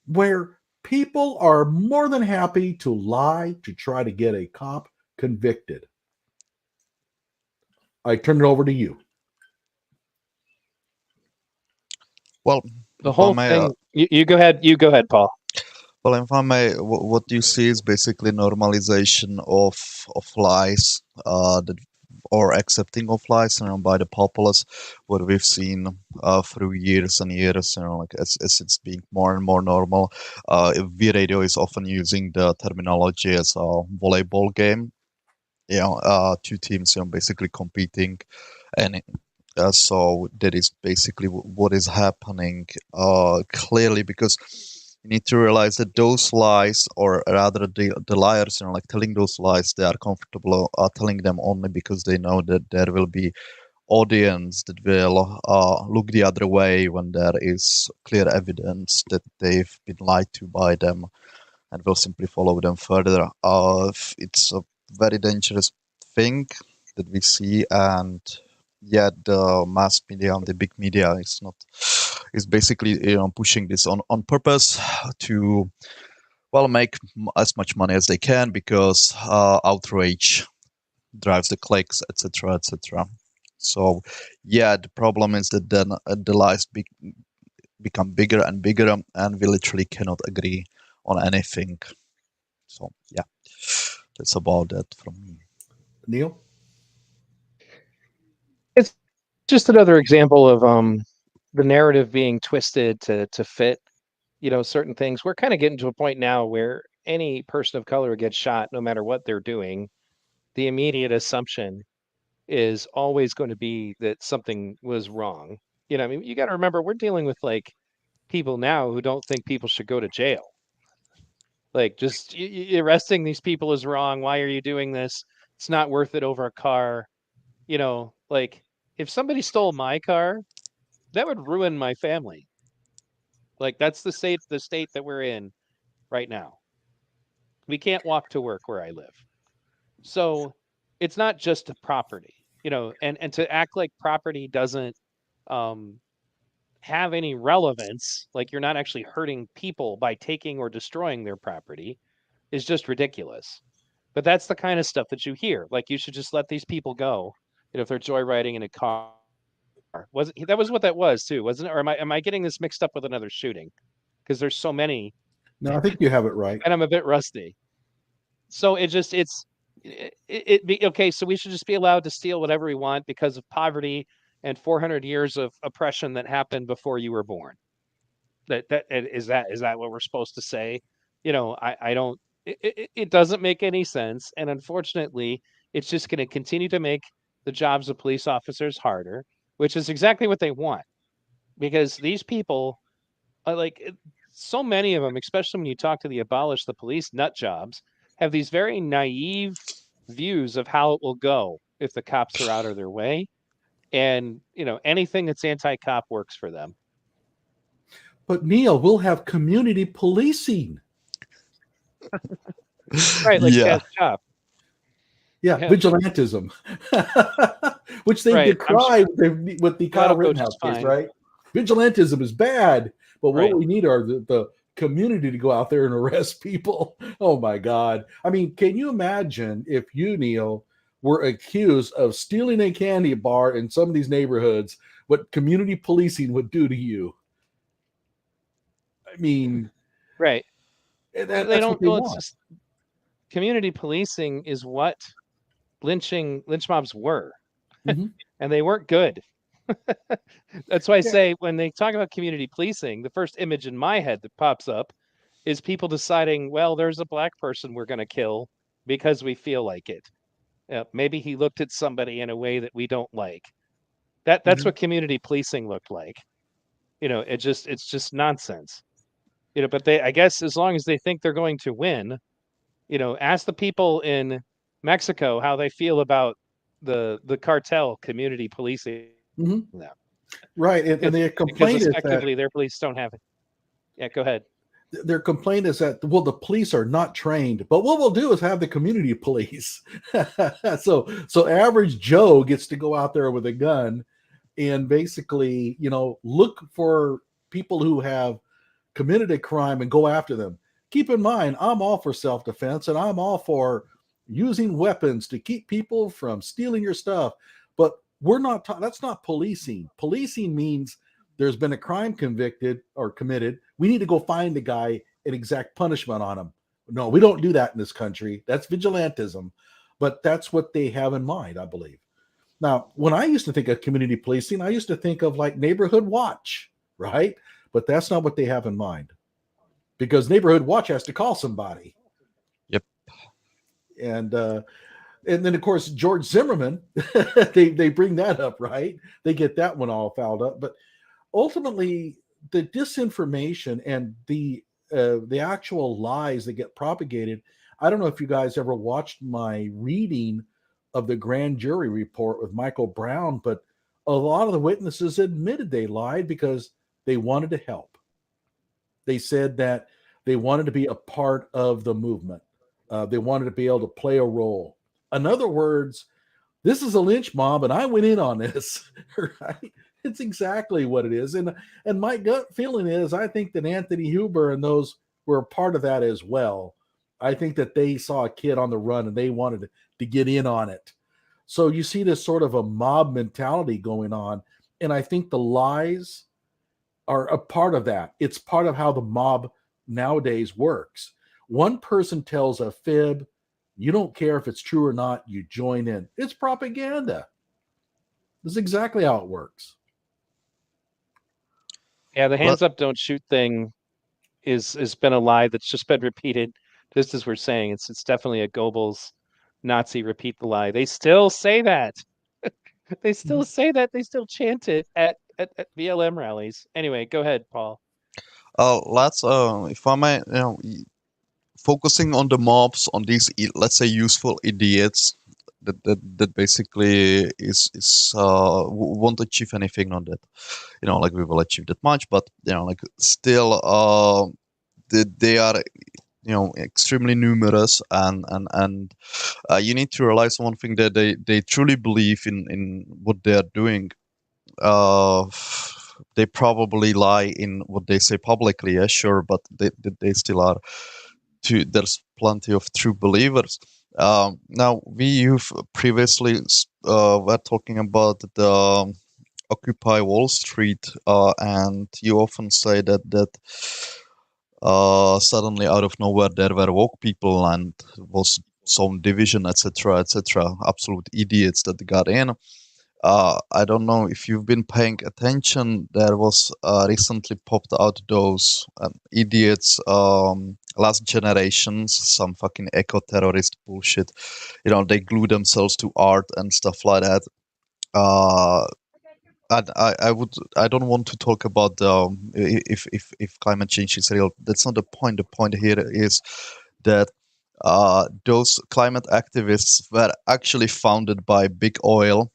where people are more than happy to lie to try to get a cop convicted. I turn it over to you. well, The if I whole may, thing. You go ahead. You go ahead, Paul. well, if I may, what you see is basically normalization of lies, that or accepting of lies, by the populace. What we've seen through years and years, like as it's being more and more normal. V Radio is often using the terminology as a volleyball game. 2 teams, basically competing, and so that is basically what is happening clearly, because you need to realize that those lies, or rather the liars, like telling those lies, they are comfortable telling them only because they know that there will be audience that will look the other way when there is clear evidence that they've been lied to by them, and will simply follow them further. It's a very dangerous thing that we see, and yet the mass media and the big media is basically pushing this on purpose to make as much money as they can, because outrage drives the clicks, etc., etc. So the problem is that then the lies become bigger and bigger, and we literally cannot agree on anything. So that's about that from me. Neil? It's just another example of the narrative being twisted to fit, certain things. We're kind of getting to a point now where any person of color gets shot, no matter what they're doing. the immediate assumption is always going to be that something was wrong. You know, I mean, you got to remember we're dealing with like people now who don't think people should go to jail. Like, just arresting these people is wrong. Why are you doing this? It's not worth it over a car. You know, like if somebody stole my car, that would ruin my family. Like that's the state that we're in right now. We can't walk to work where I live. So it's not just a property, you know, and to act like property doesn't um have any relevance, like you're not actually hurting people by taking or destroying their property, is just ridiculous. But that's the kind of stuff that you hear. Like you should just let these people go, you know, if they're joyriding in a car. Was that was what that was too, wasn't it? Or am I getting this mixed up with another shooting? Because there's so many, No, I think you have it right. and I'm a bit rusty. So okay. So we should just be allowed to steal whatever we want because of poverty and 400 years of oppression that happened before you were born. Is that what we're supposed to say? You know, I don't. It doesn't make any sense, and unfortunately, it's just going to continue to make the jobs of police officers harder, which is exactly what they want, because these people are like so many of them, especially when you talk to the abolish the police nut jobs, have these very naive views of how it will go if the cops are out of their way, and you know anything that's anti-cop works for them. But Neil, we'll have community policing. Right, like Yeah. Chad's job. Yeah, Yeah. vigilantism, which they Right, decry with the Kyle that'll go Rittenhouse just case, fine. right? Vigilantism is bad, but what Right. we need are the community to go out there and arrest people. Oh my God. I mean, can you imagine if you, Neil, were accused of stealing a candy bar in some of these neighborhoods, what community policing would do to you? I mean, Right. that's They what don't. they Well, it's want. just community policing is what lynch mobs were, Mhm. and they weren't good. That's why I Yeah. say when they talk about community policing, the first image in my head that pops up is people deciding, well, there's a black person we're going to kill because we feel like it. Maybe he looked at somebody in a way that we don't like. That's Mhm. what community policing looked like. You know, it's just nonsense. You know, but I guess as long as they think they're going to win, you know, ask the people in Mexico how they feel about the cartel community policing Mhm. them. Right. And their Because complaint is that effectively their police don't have it. Yeah, go ahead. well, the police are not trained, but what we'll do is have the community police. So average Joe gets to go out there with a gun and basically, you know, look for people who have committed a crime and go after them. Keep in mind, I'm all for self-defense and I'm all for using weapons to keep people from stealing your stuff, but we're not that's not policing. Policing means there's been a crime convicted or committed. We need to go find the guy and exact punishment on him. No, we don't do that in this country. That's vigilantism, but that's what they have in mind, I believe. Now, when I used to think of community policing, I used to think of like neighborhood watch, right? But that's not what they have in mind, because neighborhood watch has to call somebody. Yep. And then of course George Zimmerman, they bring that up, right? They get that one all fouled up. But ultimately, the disinformation and the actual lies that get propagated. I don't know if you guys ever watched my reading of the grand jury report with Michael Brown, but a lot of the witnesses admitted they lied because they wanted to help. They said that they wanted to be a part of the movement. They wanted to be able to play a role. In other words, this is a lynch mob, and I went in on this. Right? It's exactly what it is. And my gut feeling is, I think that Anthony Huber and those were a part of that as well. I think that they saw a kid on the run and they wanted to get in on it. So you see this sort of a mob mentality going on, and I think the lies are a part of that. It's part of how the mob nowadays works. One person tells a fib, you don't care if it's true or not, you join in. It's propaganda. This is exactly how it works. Yeah, the Well, hands up, don't shoot thing is been a lie that's just been repeated. Just as we're saying, it's definitely a Goebbels Nazi, repeat the lie. They still say that. They still say that. They still chant it at BLM rallies. Anyway, go ahead, Paul. Let's, if I may, focusing on the mobs, on these, let's say, useful idiots that basically won't achieve anything on that. Like we will achieve that much, but like still, they are extremely numerous, and you need to realize one thing, that they truly believe in what they are doing. uh they probably lie in what they say publicly, yeah, sure, but they still are. There's plenty of true believers. Now, you've previously were talking about the Occupy Wall Street, and you often say that suddenly out of nowhere there were woke people and was some division, etc., etc. Absolute idiots that got in. I don't know if you've been paying attention. There was recently popped out those idiots, last generations, some fucking eco-terrorist bullshit. They glue themselves to art and stuff like that. And I don't want to talk about if climate change is real. That's not the point. The point here is that those climate activists were actually founded by big oil.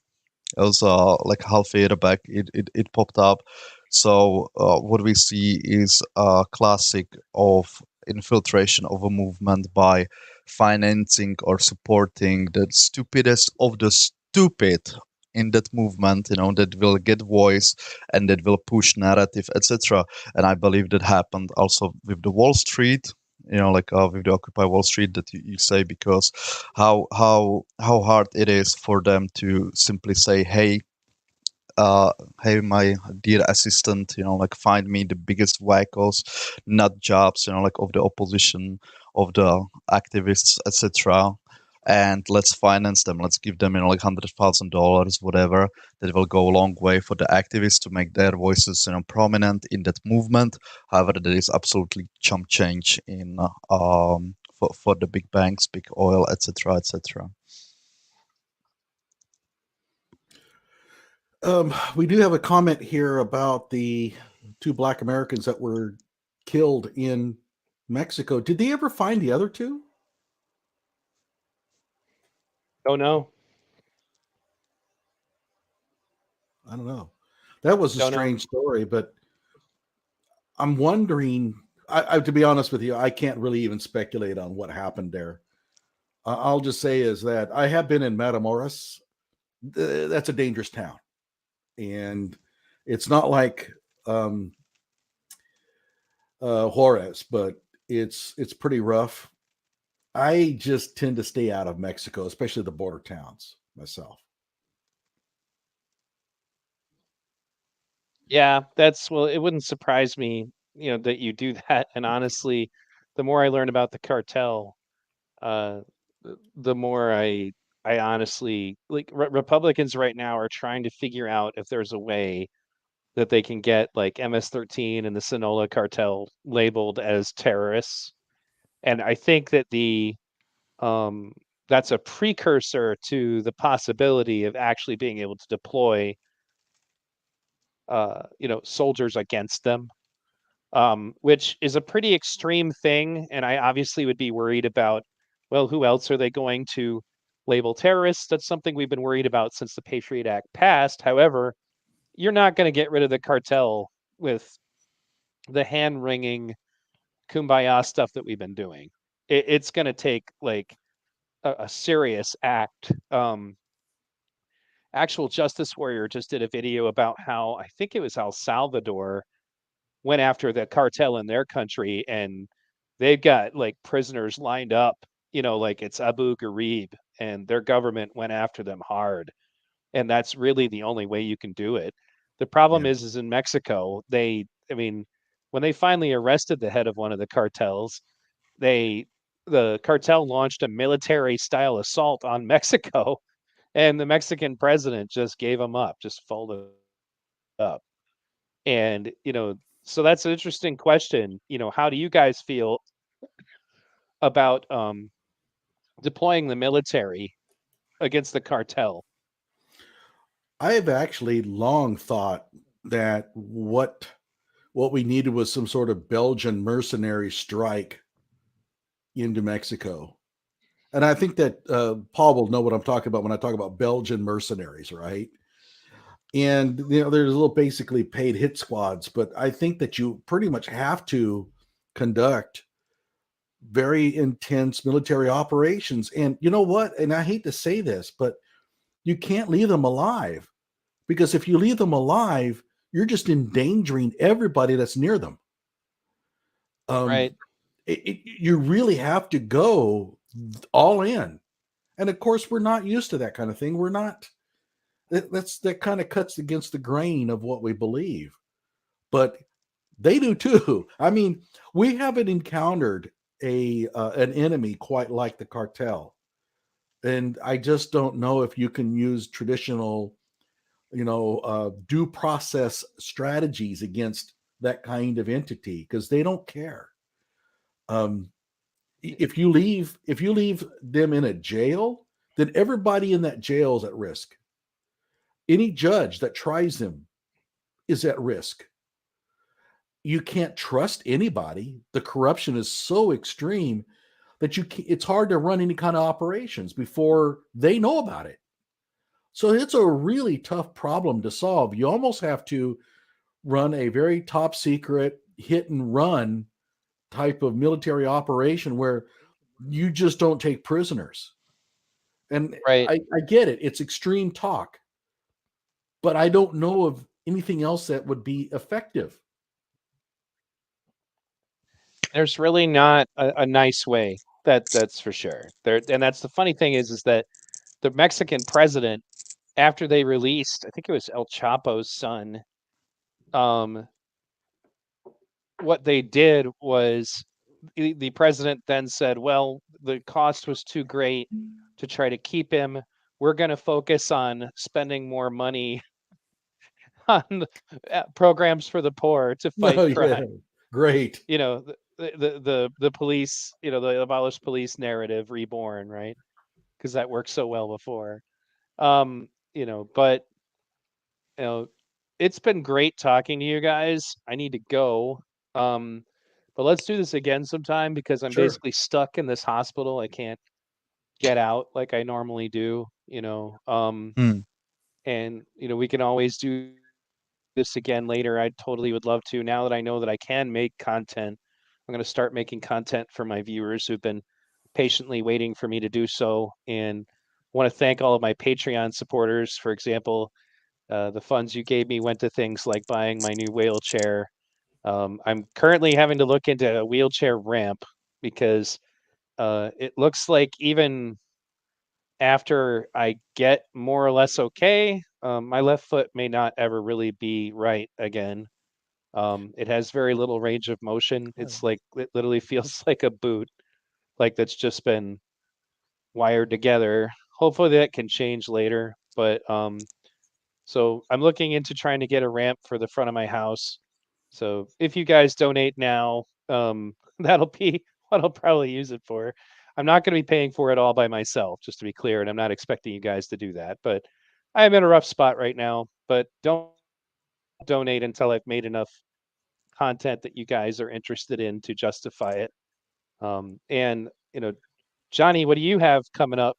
It was like half a year back. It popped up. So what we see is a classic of infiltration of a movement by financing or supporting the stupidest of the stupid in that movement. That will get voice and that will push narrative, etc. And I believe that happened also with the Wall Street. Like with the Occupy Wall Street that you say, because how hard it is for them to simply say, hey, my dear assistant, like find me the biggest wackos, nut jobs, like of the opposition, of the activists, etc. And let's finance them. Let's give them, like $100,000, whatever. That will go a long way for the activists to make their voices, prominent in that movement. However, there is absolutely chump change in for the big banks, big oil, etc., etc. We do have a comment here about the 2 Black Americans that were killed in Mexico. Did they ever find the other 2? Oh no. I don't know. That was a Don't know. strange story, but I'm wondering. To be honest with you, I can't really even speculate on what happened there. I'll just say is that I have been in Matamoros. That's a dangerous town, and it's not like Juarez, but it's pretty rough. I just tend to stay out of Mexico, especially the border towns myself. Yeah, it wouldn't surprise me, that you do that. And honestly, the more I learn about the cartel, uh, the more I honestly like Republicans right now are trying to figure out if there's a way that they can get like MS-13 and the Sinaloa cartel labeled as terrorists. And I think that um, that's a precursor to the possibility of actually being able to deploy, soldiers against them, which is a pretty extreme thing. And I obviously would be worried about, well, who else are they going to label terrorists? That's something we've been worried about since the Patriot Act passed. However, you're not going to get rid of the cartel with the hand wringing kumbaya stuff that we've been doing. It's going to take like a serious act. Actual Justice Warrior just did a video about how I think it was El Salvador went after the cartel in their country, and they've got like prisoners lined up, like it's Abu Ghraib, and their government went after them hard. And that's really the only way you can do it. The problem Yeah. is in Mexico, I mean, when they finally arrested the head of one of the cartels, the cartel launched a military style assault on Mexico, and the Mexican president just gave them up, just folded up. And, so that's an interesting question. How do you guys feel about deploying the military against the cartel. I have actually long thought that what we needed was some sort of Belgian mercenary strike into Mexico. And I think that Paul will know what I'm talking about when I talk about Belgian mercenaries, right? And there's little basically paid hit squads, but I think that you pretty much have to conduct very intense military operations. And you know what? And I hate to say this, but you can't leave them alive, because if you leave them alive, you're just endangering everybody that's near them. Right. You really have to go all in. And of course, we're not used to that kind of thing. We're not. That kind of cuts against the grain of what we believe. But they do too. I mean, we haven't encountered an enemy quite like the cartel. And I just don't know if you can use traditional, due process strategies against that kind of entity, because they don't care. If you leave them in a jail, then everybody in that jail is at risk. Any judge that tries them is at risk. You can't trust anybody. The corruption is so extreme that it's hard to run any kind of operations before they know about it. So it's a really tough problem to solve. You almost have to run a very top secret hit and run type of military operation where you just don't take prisoners. And Right. I get it. It's extreme talk, but I don't know of anything else that would be effective. There's really not a nice way. That's for sure. And that's the funny thing is that the Mexican president, after they released, I think it was El Chapo's son, what they did was the president then said, well, the cost was too great to try to keep him. We're going to focus on spending more money on programs for the poor to fight crime. Yeah. Great. The police, the abolished police narrative reborn, right? Because that worked so well before. But it's been great talking to you guys. I need to go. But let's do this again sometime, because I'm Sure. basically stuck in this hospital. I can't get out like I normally do, and we can always do this again later. I totally would love to. Now that I know that I can make content, I'm going to start making content for my viewers who've been patiently waiting for me to do so. And I want to thank all of my Patreon supporters. For example, the funds you gave me went to things like buying my new wheelchair. I'm currently having to look into a wheelchair ramp, because it looks like even after I get more or less okay, my left foot may not ever really be right again. It has very little range of motion. It's like, it literally feels like a boot, like that's just been wired together. Hopefully that can change later. But so I'm looking into trying to get a ramp for the front of my house. So if you guys donate now, that'll be what I'll probably use it for. I'm not going to be paying for it all by myself, just to be clear, and I'm not expecting you guys to do that. But I am in a rough spot right now. But don't donate until I've made enough content that you guys are interested in to justify it. And Johnny, what do you have coming up?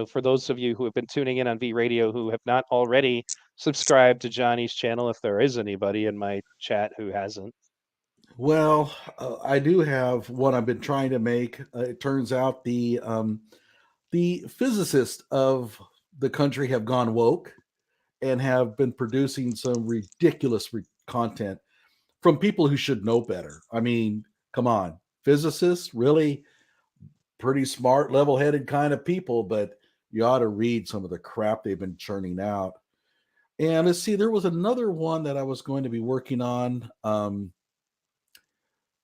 For those of you who have been tuning in on V Radio who have not already subscribed to Johnny's channel, if there is anybody in my chat who hasn't. Well, I do have one I've been trying to make. It turns out the physicists of the country have gone woke and have been producing some ridiculous content from people who should know better. I mean, come on, physicists, really pretty smart, level-headed kind of people, but you ought to read some of the crap they've been churning out. And let's see, there was another one that I was going to be working on.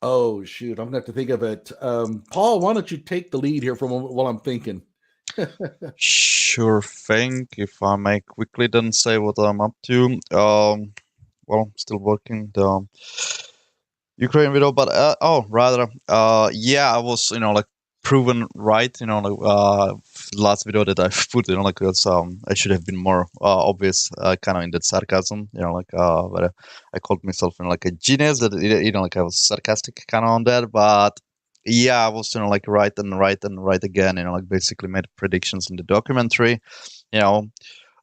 Oh shoot, I'm gonna have to think of it. Paul, why don't you take the lead here for a moment while I'm thinking? Sure thing. If I may quickly then say what I'm up to. Well, still working the Ukraine video, but yeah, I was like proven right. Last video that I put, like it's I should have been more obvious, kind of in that sarcasm. But I called myself like a genius. That like I was sarcastic kind of on that, but. Yeah, I was like right again. Like basically made predictions in the documentary.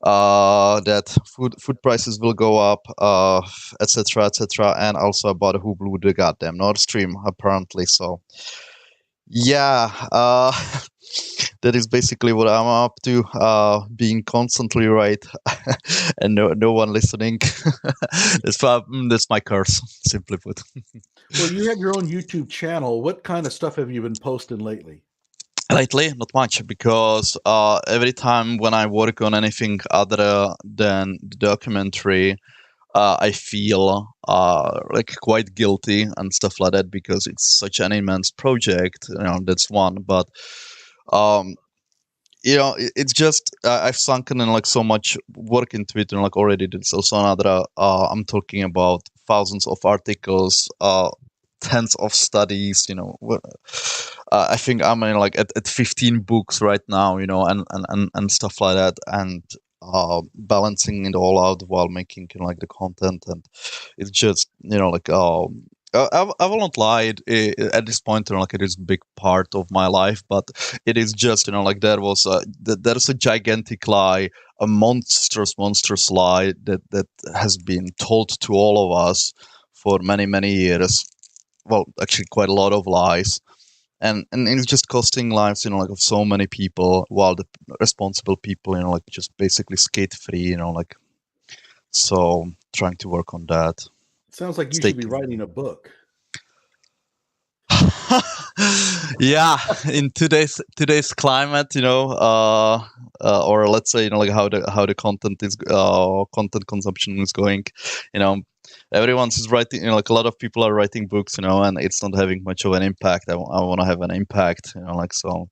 That food prices will go up, etc., etc., and also about who blew the goddamn Nord Stream, apparently. So, yeah, that is basically what I'm up to, being constantly right, and no one listening. That's my curse, simply put. Well, you have your own YouTube channel. What kind of stuff have you been posting lately? Lately, not much, because every time when I work on anything other than the documentary, I feel like quite guilty and stuff like that, because it's such an immense project. That's one, but it's just I've sunken in like so much work into it, and like already there's also another. I'm talking about thousands of articles, tens of studies. I think I'm in like at 15 books right now. And stuff like that, and balancing it all out while making like the content, and it's just like I will not lie. At this point, like it is a big part of my life, but it is just like there's a gigantic lie, a monstrous lie that has been told to all of us for many years. Well, actually, quite a lot of lies. And it's just costing lives, like of so many people, while the responsible people, like just basically skate free, like. So trying to work on that. Sounds like you should be writing a book. Yeah, in today's climate, or let's say, like how the content consumption is going, everyone's is writing, like a lot of people are writing books, and it's not having much of an impact. I want to have an impact, like, so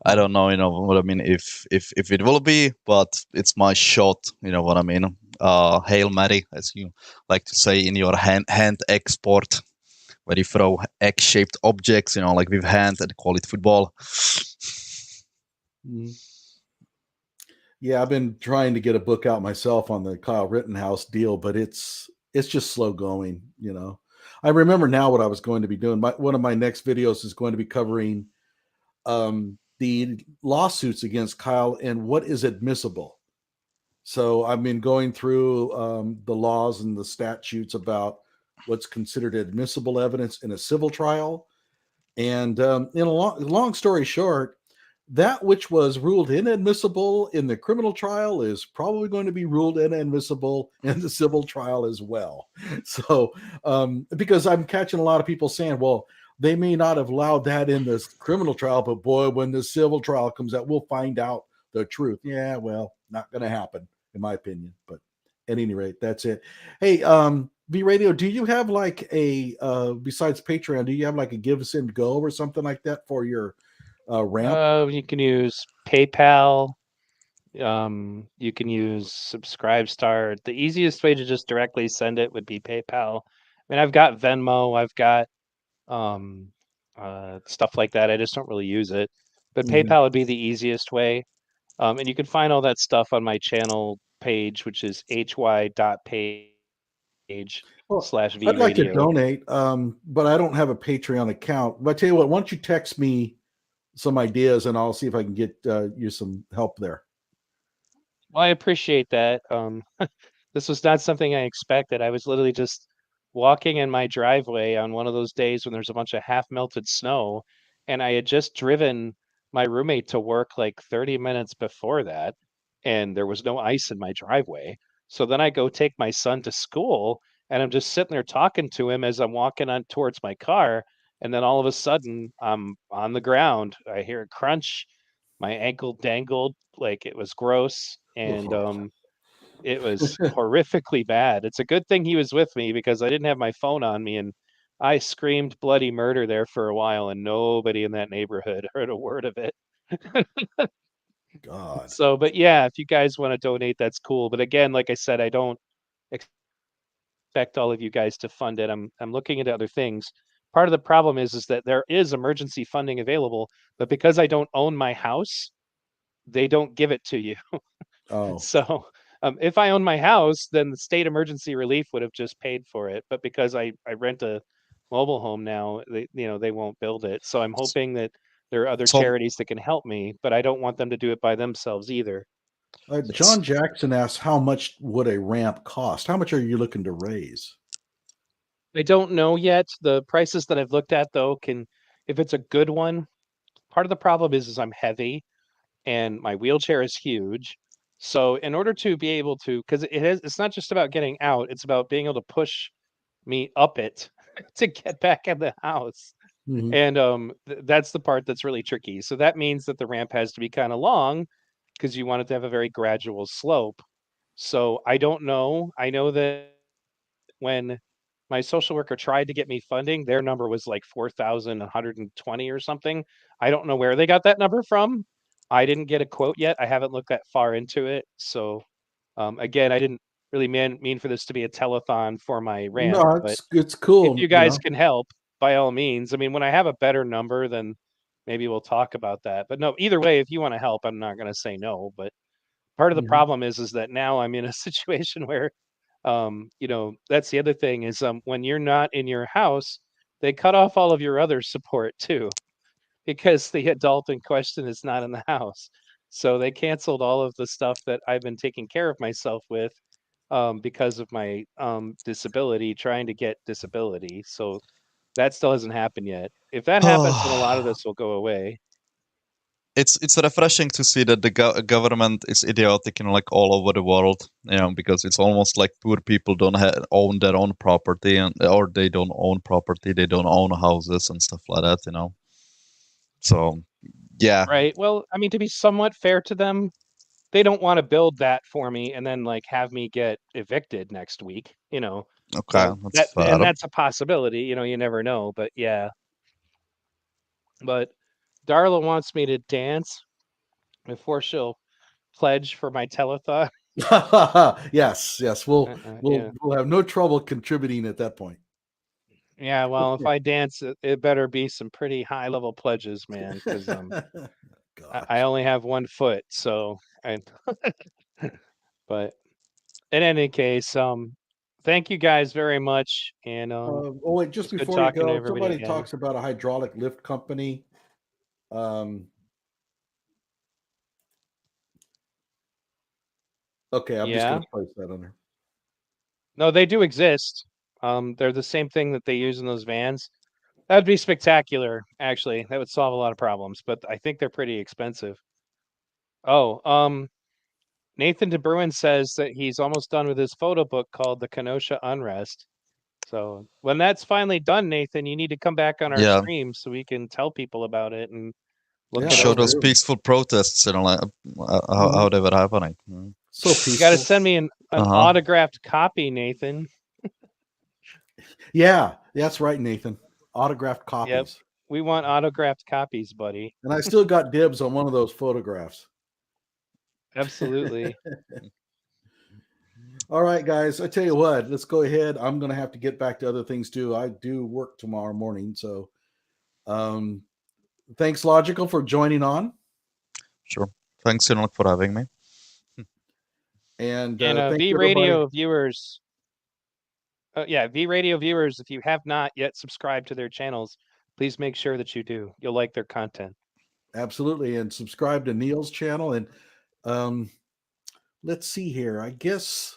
I don't know, what I mean, if it will be, but it's my shot, what I mean. Hail Mary, as you like to say in your hand export, where you throw egg-shaped objects, like with hand, and call it football. Yeah, I've been trying to get a book out myself on the Kyle Rittenhouse deal, but it's just slow going. I remember now what I was going to be doing. One of my next videos is going to be covering the lawsuits against Kyle and what is admissible. So I've been going through the laws and the statutes about what's considered admissible evidence in a civil trial. And in a long story short, that which was ruled inadmissible in the criminal trial is probably going to be ruled inadmissible in the civil trial as well. So, because I'm catching a lot of people saying, well, they may not have allowed that in the criminal trial, but boy, when the civil trial comes out, we'll find out the truth. Yeah, well, not going to happen, in my opinion. But at any rate, that's it. Hey, V Radio, do you have like a besides Patreon, do you have like a Give Us and Go or something like that for your ramp? You can use PayPal. You can use Subscribestar. The easiest way to just directly send it would be PayPal. I mean, I've got Venmo, I've got stuff like that. I just don't really use it. But PayPal would be the easiest way. And you can find all that stuff on my channel page, which is hy.page/V I'd like to Radio. donate, but I don't have a Patreon account. But I tell you what, why don't you text me some ideas and I'll see if I can get you some help there. Well, I appreciate that. This was not something I expected. I was literally just walking in my driveway on one of those days when there's a bunch of half melted snow, and I had just driven my roommate to work like 30 minutes before that, and there was no ice in my driveway. So then I go take my son to school, and I'm just sitting there talking to him as I'm walking on towards my car, and then all of a sudden I'm on the ground. I hear a crunch, my ankle dangled, like it was gross, and it was horrifically bad. It's a good thing he was with me because I didn't have my phone on me, and I screamed bloody murder there for a while, and nobody in that neighborhood heard a word of it. God. So, but yeah, if you guys want to donate, that's cool. But again, like I said, I don't expect all of you guys to fund it. I'm looking at other things. part of the problem is that there is emergency funding available, but because I don't own my house, they don't give it to you. Oh, So if I own my house, then the state emergency relief would have just paid for it. But because I rent a mobile home now, they won't build it. So I'm hoping that there are other So charities that can help me, but I don't want them to do it by themselves either. John Jackson asks, how much would a ramp cost? How much are you looking to raise? I don't know yet. The prices that I've looked at though if it's a good one, part of the problem is I'm heavy and my wheelchair is huge. So in order to be able to, because it's not just about getting out, it's about being able to push me up it to get back in the house. Mhm. And that's the part that's really tricky. So that means that the ramp has to be kind of long because you want it to have a very gradual slope. So I don't know. I know that when my social worker tried to get me funding, their number was like 4,120 or something. I don't know where they got that number from. I didn't get a quote yet. I haven't looked that far into it. So again, I didn't really mean for this to be a telethon for my ramp, No, but it's if cool. you guys can help, by all means. I mean, when I have a better number, then maybe we'll talk about that. But no, either way, if you want to help, I'm not going to say no. But part of the Mhm. problem is that now I'm in a situation where that's the other thing is when you're not in your house, they cut off all of your other support too because the adult in question is not in the house. So they canceled all of the stuff that I've been taking care of myself with because of my disability, trying to get disability. So that still hasn't happened yet. If that happens, then a lot of this will go away. it's refreshing to see that the government is idiotic in like all over the world, because it's almost like poor people don't own their own property, or they don't own property, they don't own houses and stuff like that. So yeah. Right. Well, I mean, to be somewhat fair to them, they don't want to build that for me and then like have me get evicted next week, Okay, So that's fair. that's a possibility, you never know, but yeah. But Darla wants me to dance before she'll pledge for my telethon. Yes. We'll Yeah. we'll have no trouble contributing at that point. Yeah, well, if I dance, it better be some pretty high level pledges, man, because I Gosh. only have 1 foot, so but in any case, thank you guys very much, and Oh wait, it just was good before you talking to go, everybody somebody again. talks about a hydraulic lift company. Okay, I'm just Yeah. gonna place that on there. No, they do exist. They're the same thing that they use in those vans. That'd be spectacular, actually. That would solve a lot of problems, but I think they're pretty expensive. Oh, Nathan DeBruin says that he's almost done with his photo book called The Kenosha Unrest. So when that's finally done, Nathan, you need to come back on our Yeah, stream so we can tell people about it and look Yeah, it show those over. absolutely. peaceful protests, like how Mhm. they were happening. Mm. So You got to peaceful. send me an Uh-huh. autographed copy, Nathan. Yeah, that's right, Nathan. Autographed Yep. copies. We want autographed copies, buddy. And I still got dibs on one of those photographs. Absolutely. All right, guys. I tell you what, let's go ahead. I'm gonna have to get back to other things too. I do work tomorrow morning. So um thanks, Logical, for joining on. Sure. Thanks, Enoch, for having me. And And thank V you everybody. Radio viewers, V Radio viewers, if you have not yet subscribed to their channels, please make sure that you do. You'll like their content. Absolutely. And subscribe to Neil's channel. And um let's see here. I guess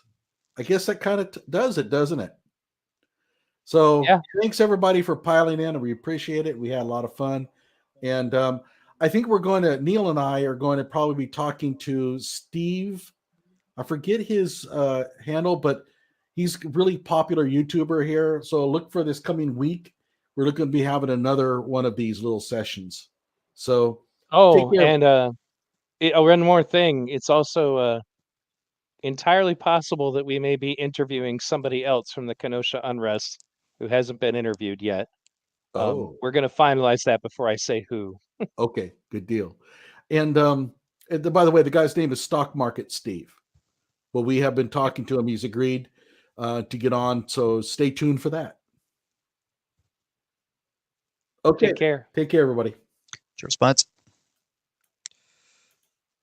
that kind of does it, doesn't it? So Yeah. thanks everybody for piling in, and we appreciate it. We had a lot of fun, and I think Neil and I are going to probably be talking to Steve. I forget his handle, but he's a really popular YouTuber here. So look for this coming week. We're looking to be having another one of these little sessions. So take Oh, care. and one more thing. It's also entirely possible that we may be interviewing somebody else from the Kenosha Unrest who hasn't been interviewed yet. Oh, We're going to finalize that before I say who. okay, good deal. And by the way, the guy's name is Stock Market Steve. But we have been talking to him. He's agreed to get on. So stay tuned for that. Okay. Take care. Take care, everybody. Cheers, mates.